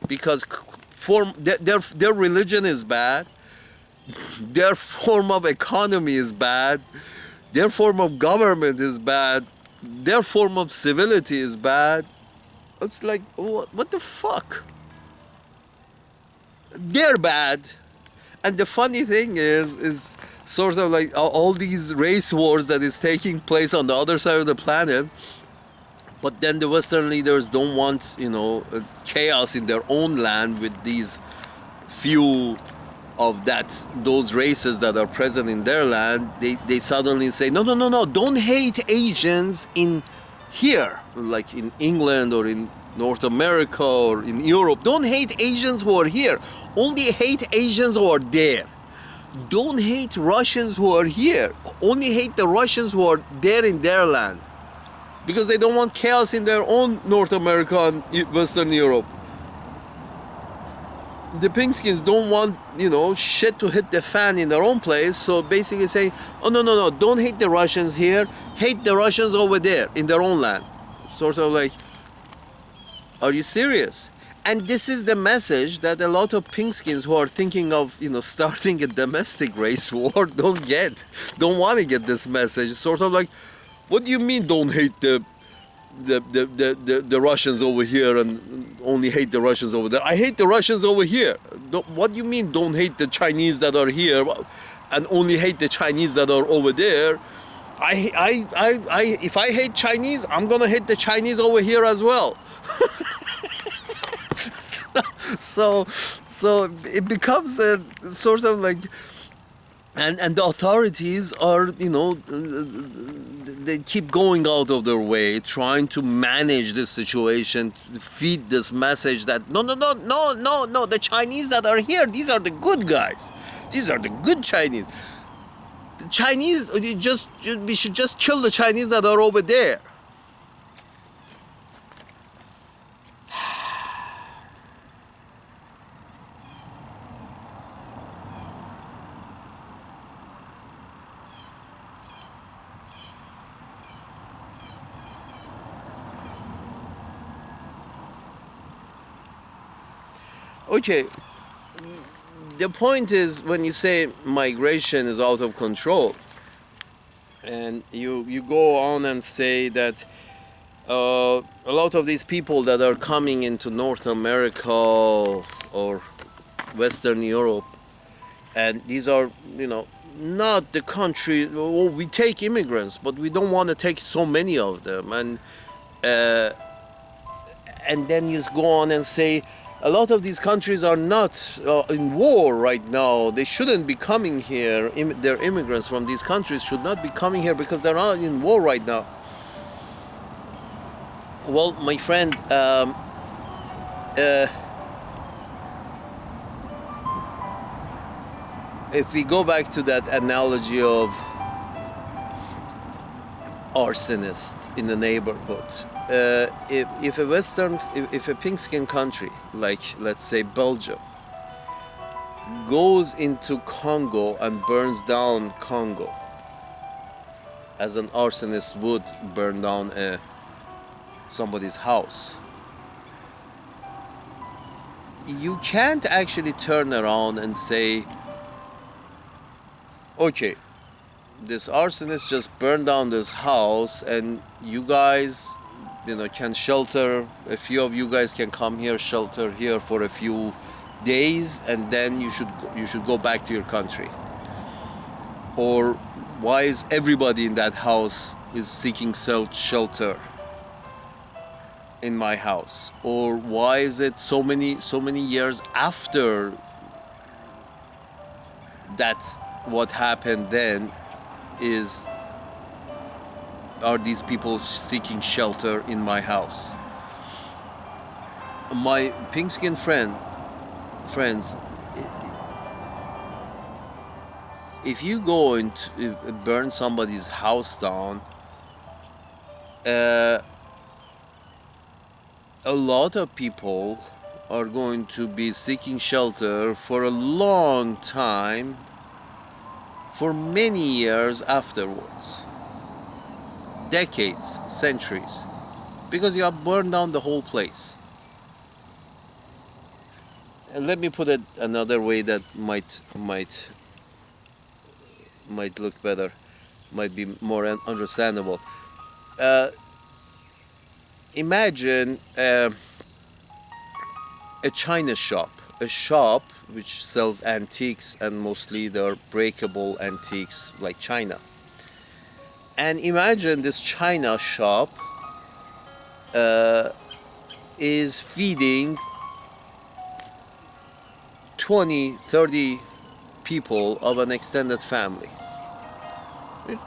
S1: Because their religion is bad, their form of economy is bad, their form of government is bad, their form of civility is bad. It's like, what the fuck? They're bad. And the funny thing is sort of like all these race wars that is taking place on the other side of the planet. But then the Western leaders don't want, chaos in their own land with these few of those races that are present in their land. They suddenly say, no, don't hate Asians in here, like in England or in North America or in Europe. Don't hate Asians who are here. Only hate Asians who are there. Don't hate Russians who are here. Only hate the Russians who are there in their land. Because they don't want chaos in their own North America and Western Europe. The Pinkskins don't want, shit to hit the fan in their own place. So basically saying, oh, no, don't hate the Russians here. Hate the Russians over there in their own land. Sort of like, are you serious? And this is the message that a lot of Pinkskins who are thinking of, starting a domestic race war don't want to get this message. Sort of like, what do you mean don't hate the Russians over here and only hate the Russians over there? I hate the Russians over here. What do you mean don't hate the Chinese that are here and only hate the Chinese that are over there? If I hate Chinese, I'm gonna hate the Chinese over here as well. So it becomes a sort of like, and the authorities are, they keep going out of their way, trying to manage this situation, feed this message that no, the Chinese that are here, these are the good guys. These are the good Chinese. The Chinese, we should just kill the Chinese that are over there. Okay, the point is, when you say migration is out of control, and you go on and say that a lot of these people that are coming into North America or Western Europe, and these are, not the country, well, we take immigrants, but we don't want to take so many of them, and then you go on and say, a lot of these countries are not in war right now. They shouldn't be coming here. Their immigrants from these countries should not be coming here because they're not in war right now. Well, my friend, if we go back to that analogy of arsonist in the neighborhood, if a pink-skinned country, like let's say Belgium, goes into Congo and burns down Congo, as an arsonist would burn down somebody's house, you can't actually turn around and say, okay, this arsonist just burned down this house, and you guys, can shelter. A few of you guys can come here, shelter here for a few days, and then you should go back to your country. Or why is everybody in that house is seeking shelter in my house? Or why is it so many years after that what happened then are these people seeking shelter in my house? My pink skin friends, if you go and burn somebody's house down, a lot of people are going to be seeking shelter for a long time, for many years afterwards, decades, centuries, because you have burned down the whole place. And let me put it another way that might look better, might be more understandable. Imagine a china shop, a shop which sells antiques, and mostly they're breakable antiques like china. And imagine this china shop is feeding 20, 30 people of an extended family.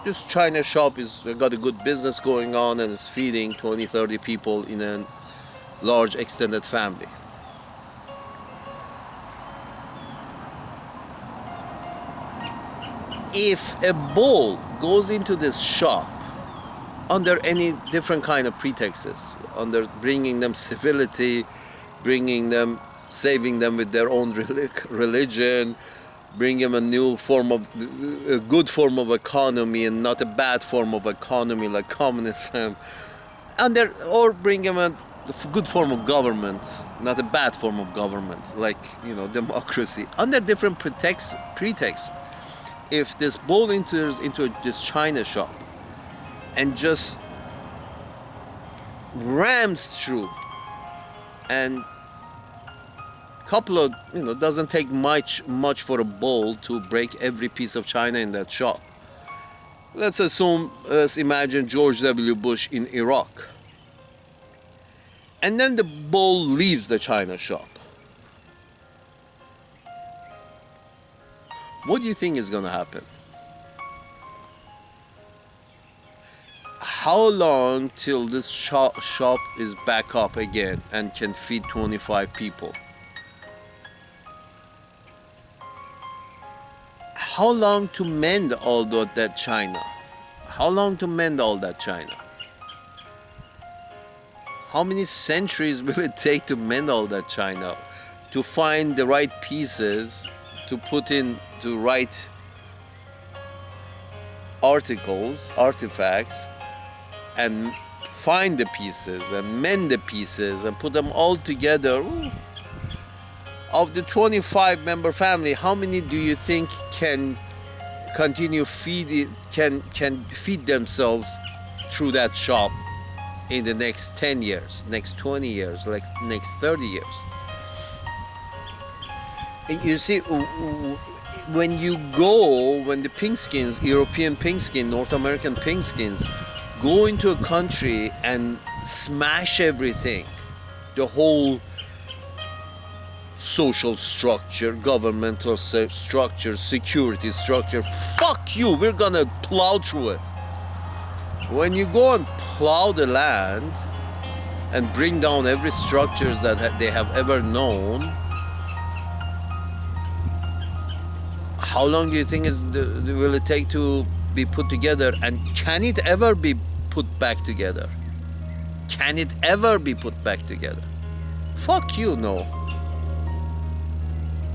S1: This china shop is got a good business going on and is feeding 20, 30 people in a large extended family. If a bull goes into this shop under any different kind of pretexts, under bringing them civility, saving them with their own religion, bring them a good form of economy and not a bad form of economy like communism, or bring them a good form of government, not a bad form of government like democracy, under different pretexts. If this bull enters into this china shop and just rams through, and couple of doesn't take much for a bull to break every piece of china in that shop. Let's imagine George W. Bush in Iraq, and then the bull leaves the china shop. What do you think is going to happen? How long till this shop is back up again and can feed 25 people? How long to mend all that china? How long to mend all that china? How many centuries will it take to mend all that china? To find the right pieces, to put in the right artifacts, and find the pieces and mend the pieces and put them all together. Ooh. Of the 25-member family, how many do you think can continue can feed themselves through that shop in the next 10 years, next 20 years, like next 30 years? You see, when the pinkskins, European pinkskin, North American pinkskins, go into a country and smash everything, the whole social structure, governmental structure, security structure, fuck you, we're gonna plow through it. When you go and plow the land and bring down every structures that they have ever known, how long do you think will it take to be put together? And can it ever be put back together? Can it ever be put back together? Fuck you, no.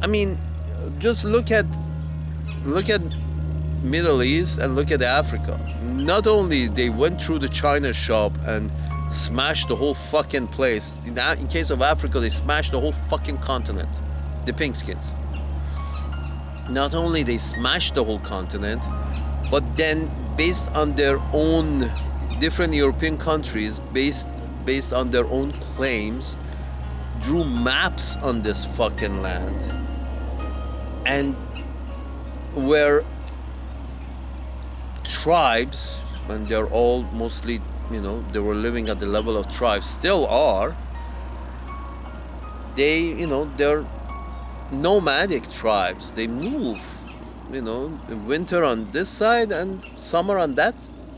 S1: I mean, just look at Middle East and look at Africa. Not only they went through the china shop and smashed the whole fucking place. In case of Africa, they smashed the whole fucking continent. The Pinkskins. Not only they smashed the whole continent, but then based on their own different European countries, based on their own claims, drew maps on this fucking land, and where tribes, and they're all mostly, they were living at the level of tribes, still are. They're nomadic tribes. They move, winter on this side and summer on that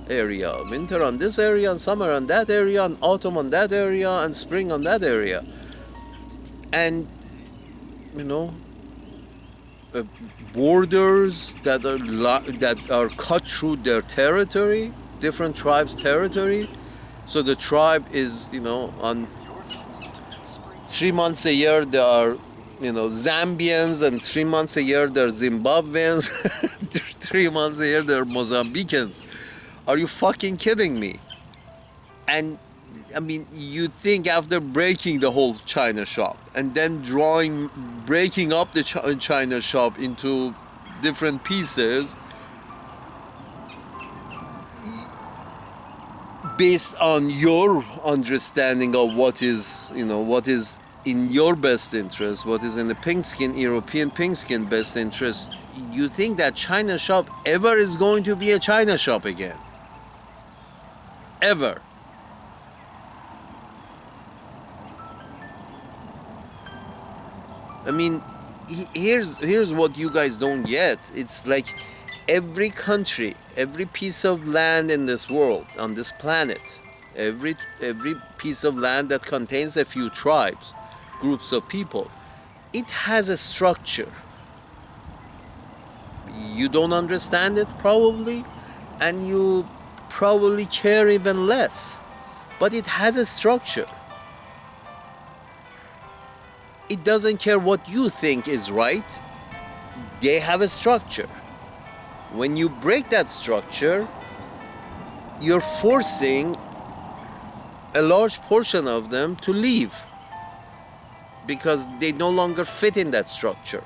S1: area, winter on this area and summer on that area, and autumn on that area and spring on that area. And borders that are cut through their territory, different tribes' territory. So the tribe is, on 3 months a year there are, Zambians, and 3 months a year they're Zimbabweans, 3 months a year they're Mozambicans. Are you fucking kidding me? And I mean, you think after breaking the whole China shop and then breaking up the China shop into different pieces based on your understanding of what is in your best interest, what is in the European Pinkskin best interest, you think that China shop ever is going to be a China shop again? Ever. I mean, here's what you guys don't get. It's like every country, every piece of land in this world, on this planet, every piece of land that contains a few tribes, groups of people, it has a structure. You don't understand it probably, and you probably care even less, but it has a structure. It doesn't care what you think is right. They have a structure. When you break that structure, you're forcing a large portion of them to leave because they no longer fit in that structure.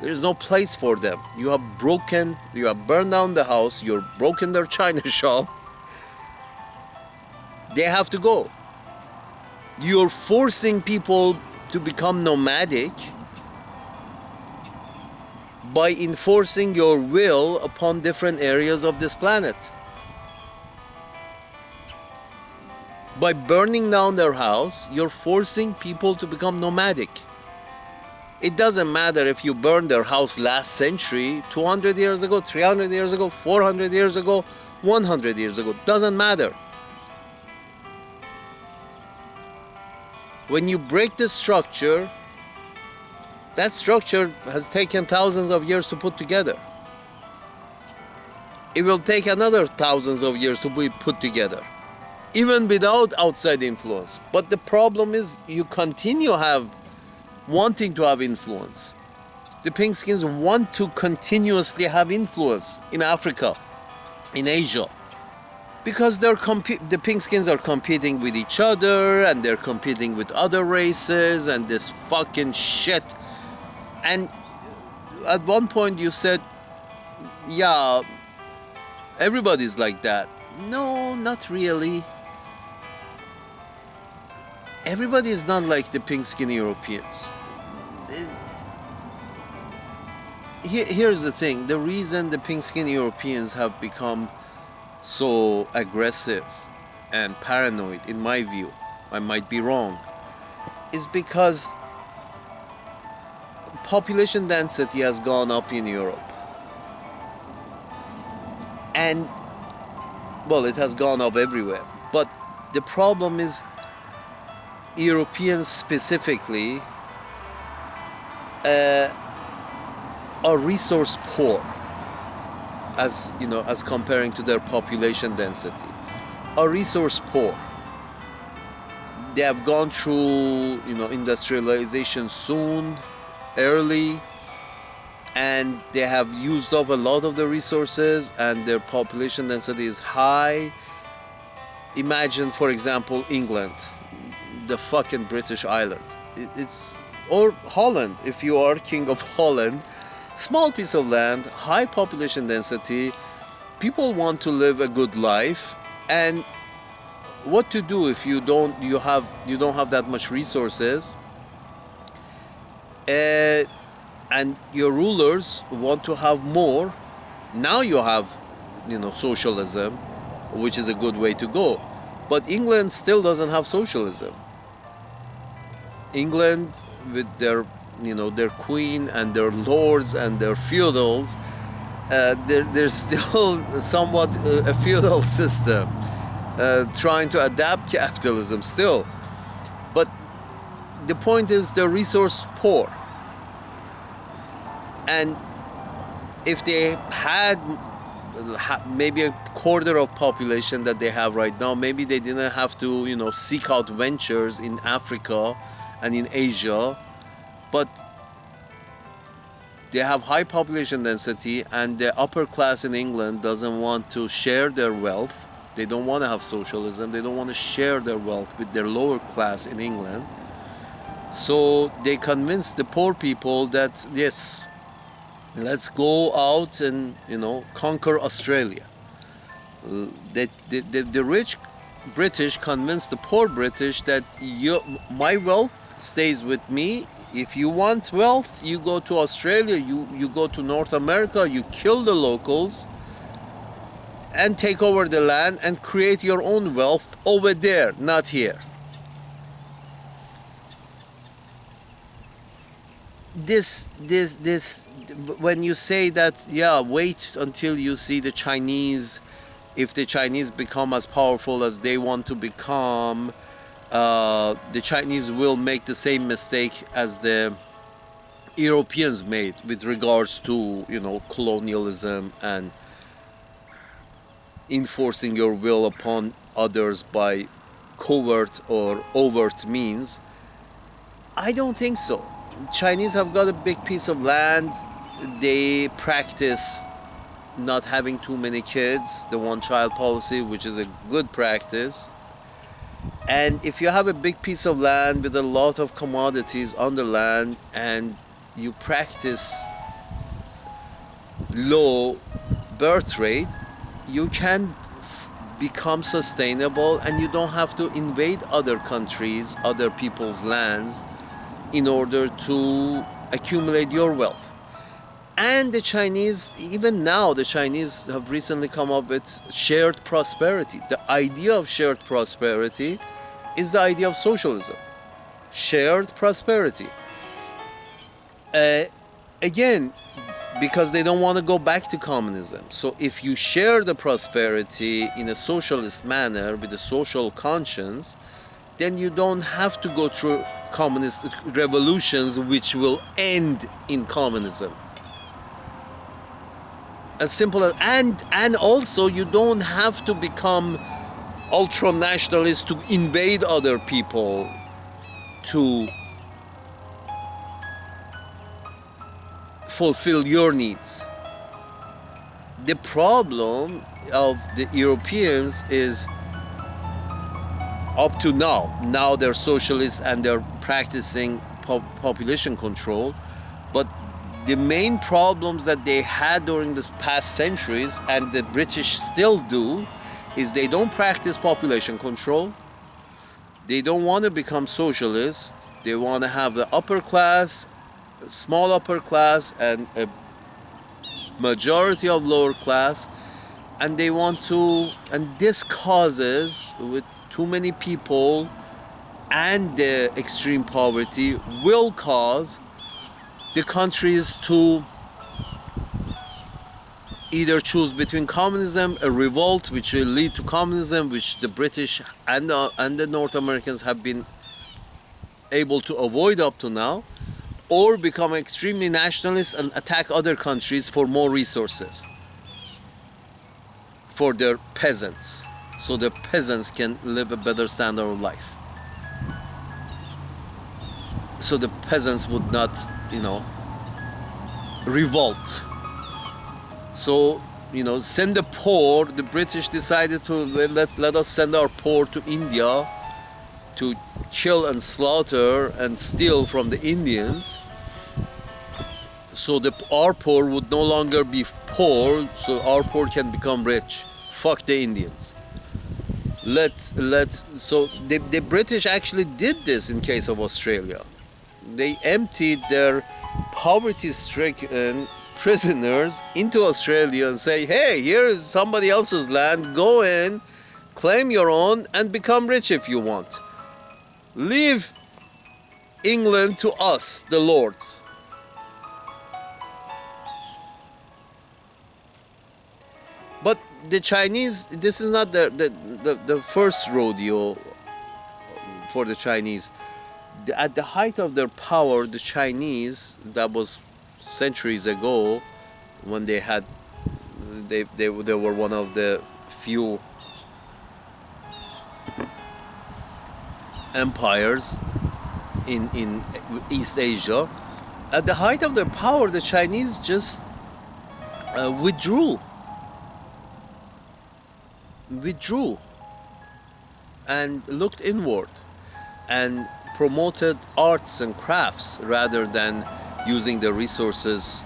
S1: There is no place for them. You have burned down the house, you've broken their China shop. They have to go. You're forcing people to become nomadic by enforcing your will upon different areas of this planet. By burning down their house, you're forcing people to become nomadic. It doesn't matter if you burned their house last century, 200 years ago, 300 years ago, 400 years ago, 100 years ago. Doesn't matter. When you break the structure, that structure has taken thousands of years to put together. It will take another thousands of years to be put together, even without outside influence. But the problem is you continue wanting to have influence. The Pinkskins want to continuously have influence in Africa, in Asia. Because the Pinkskins are competing with each other, and they're competing with other races, and this fucking shit. And at one point you said, yeah, everybody's like that. No, not really. Everybody is not like the pink-skin Europeans. Here's the thing. The reason the pink-skin Europeans have become so aggressive and paranoid, in my view, I might be wrong, is because population density has gone up in Europe. And, well, it has gone up everywhere. But the problem is Europeans specifically are resource poor, as comparing to their population density, are resource poor. They have gone through, industrialization early, and they have used up a lot of the resources, and their population density is high. imagine, for example, England, the fucking British island. It's or Holland. If you are king of Holland, small piece of land, high population density, people want to live a good life, and what to do if you don't have that much resources, and your rulers want to have more. Now you have, socialism, which is a good way to go, but England still doesn't have socialism. England, with their queen and their lords and their feudals, they're still somewhat a feudal system, trying to adapt capitalism still. But the point is they're resource poor. And if they had maybe a quarter of population that they have right now, maybe they didn't have to, seek out ventures in Africa and in Asia. But they have high population density, and the upper class in England doesn't want to share their wealth. They don't want to have socialism. They don't want to share their wealth with their lower class in England. So they convince the poor people that, yes, let's go out and, conquer Australia. The rich British convinced the poor British that my wealth stays with me. If you want wealth, you go to Australia, you go to North America, you kill the locals and take over the land and create your own wealth over there, not here. This, when you say that, yeah, wait until you see the Chinese, if the Chinese become as powerful as they want to become, the Chinese will make the same mistake as the Europeans made with regards to, colonialism and enforcing your will upon others by covert or overt means. I don't think so. Chinese have got a big piece of land. They practice not having too many kids, the one-child policy, which is a good practice. And if you have a big piece of land with a lot of commodities on the land, and you practice low birth rate, you can become sustainable, and you don't have to invade other countries, other people's lands, in order to accumulate your wealth. And the Chinese, even now, the Chinese have recently come up with shared prosperity. The idea of shared prosperity is the idea of socialism. Shared prosperity. Again, because they don't want to go back to communism. So if you share the prosperity in a socialist manner with a social conscience, then you don't have to go through communist revolutions which will end in communism. As simple as, and also you don't have to become ultra nationalist to invade other people to fulfill your needs. The problem of the Europeans is, up to now they're socialists and they're practicing population control, but the main problems that they had during the past centuries, and the British still do, is they don't practice population control. They don't want to become socialists. They want to have the upper class, small upper class, and a majority of lower class. And they want to, and this causes, with too many people and the extreme poverty, will cause the countries to either choose between communism, a revolt which will lead to communism, which the British and the North Americans have been able to avoid up to now, or become extremely nationalist and attack other countries for more resources for their peasants, so the peasants can live a better standard of life. So the peasants would not, revolt. So send the poor. The British decided to let us send our poor to India to kill and slaughter and steal from the Indians. So our poor would no longer be poor, so our poor can become rich. Fuck the Indians. So the British actually did this in case of Australia. They emptied their poverty-stricken prisoners into Australia and say, hey, here is somebody else's land, go in, claim your own, and become rich if you want. Leave England to us, the lords. But the Chinese, this is not the first rodeo for the Chinese. At the height of their power, the Chinese, that was centuries ago, when they were one of the few empires in East Asia. At the height of their power, the Chinese just withdrew and looked inward and promoted arts and crafts rather than using the resources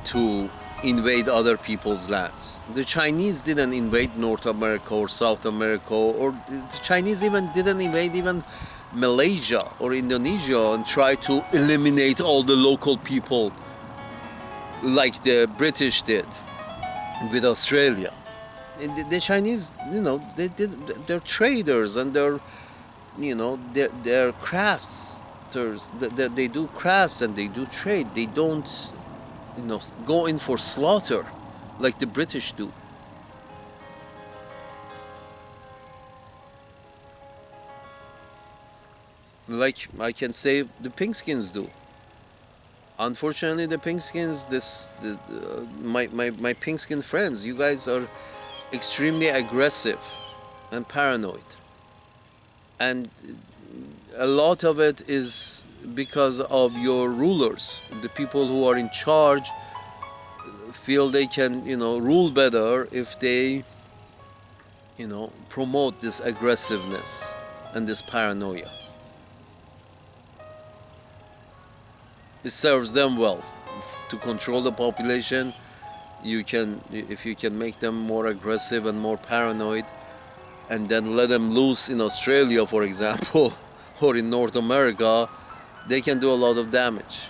S1: to invade other people's lands. The Chinese didn't invade North America or South America, or the Chinese didn't invade even Malaysia or Indonesia and try to eliminate all the local people like the British did with Australia. The Chinese, they're traders and they're crafts. They do crafts and they do trade. They don't, go in for slaughter like the British do. Like I can say the Pinkskins do. Unfortunately, the Pinkskins, my Pinkskin friends, you guys are extremely aggressive and paranoid. And a lot of it is because of your rulers. The people who are in charge feel they can, rule better if they, promote this aggressiveness and this paranoia. It serves them well to control the population. If you can make them more aggressive and more paranoid, and then let them loose in Australia, for example, or in North America, they can do a lot of damage.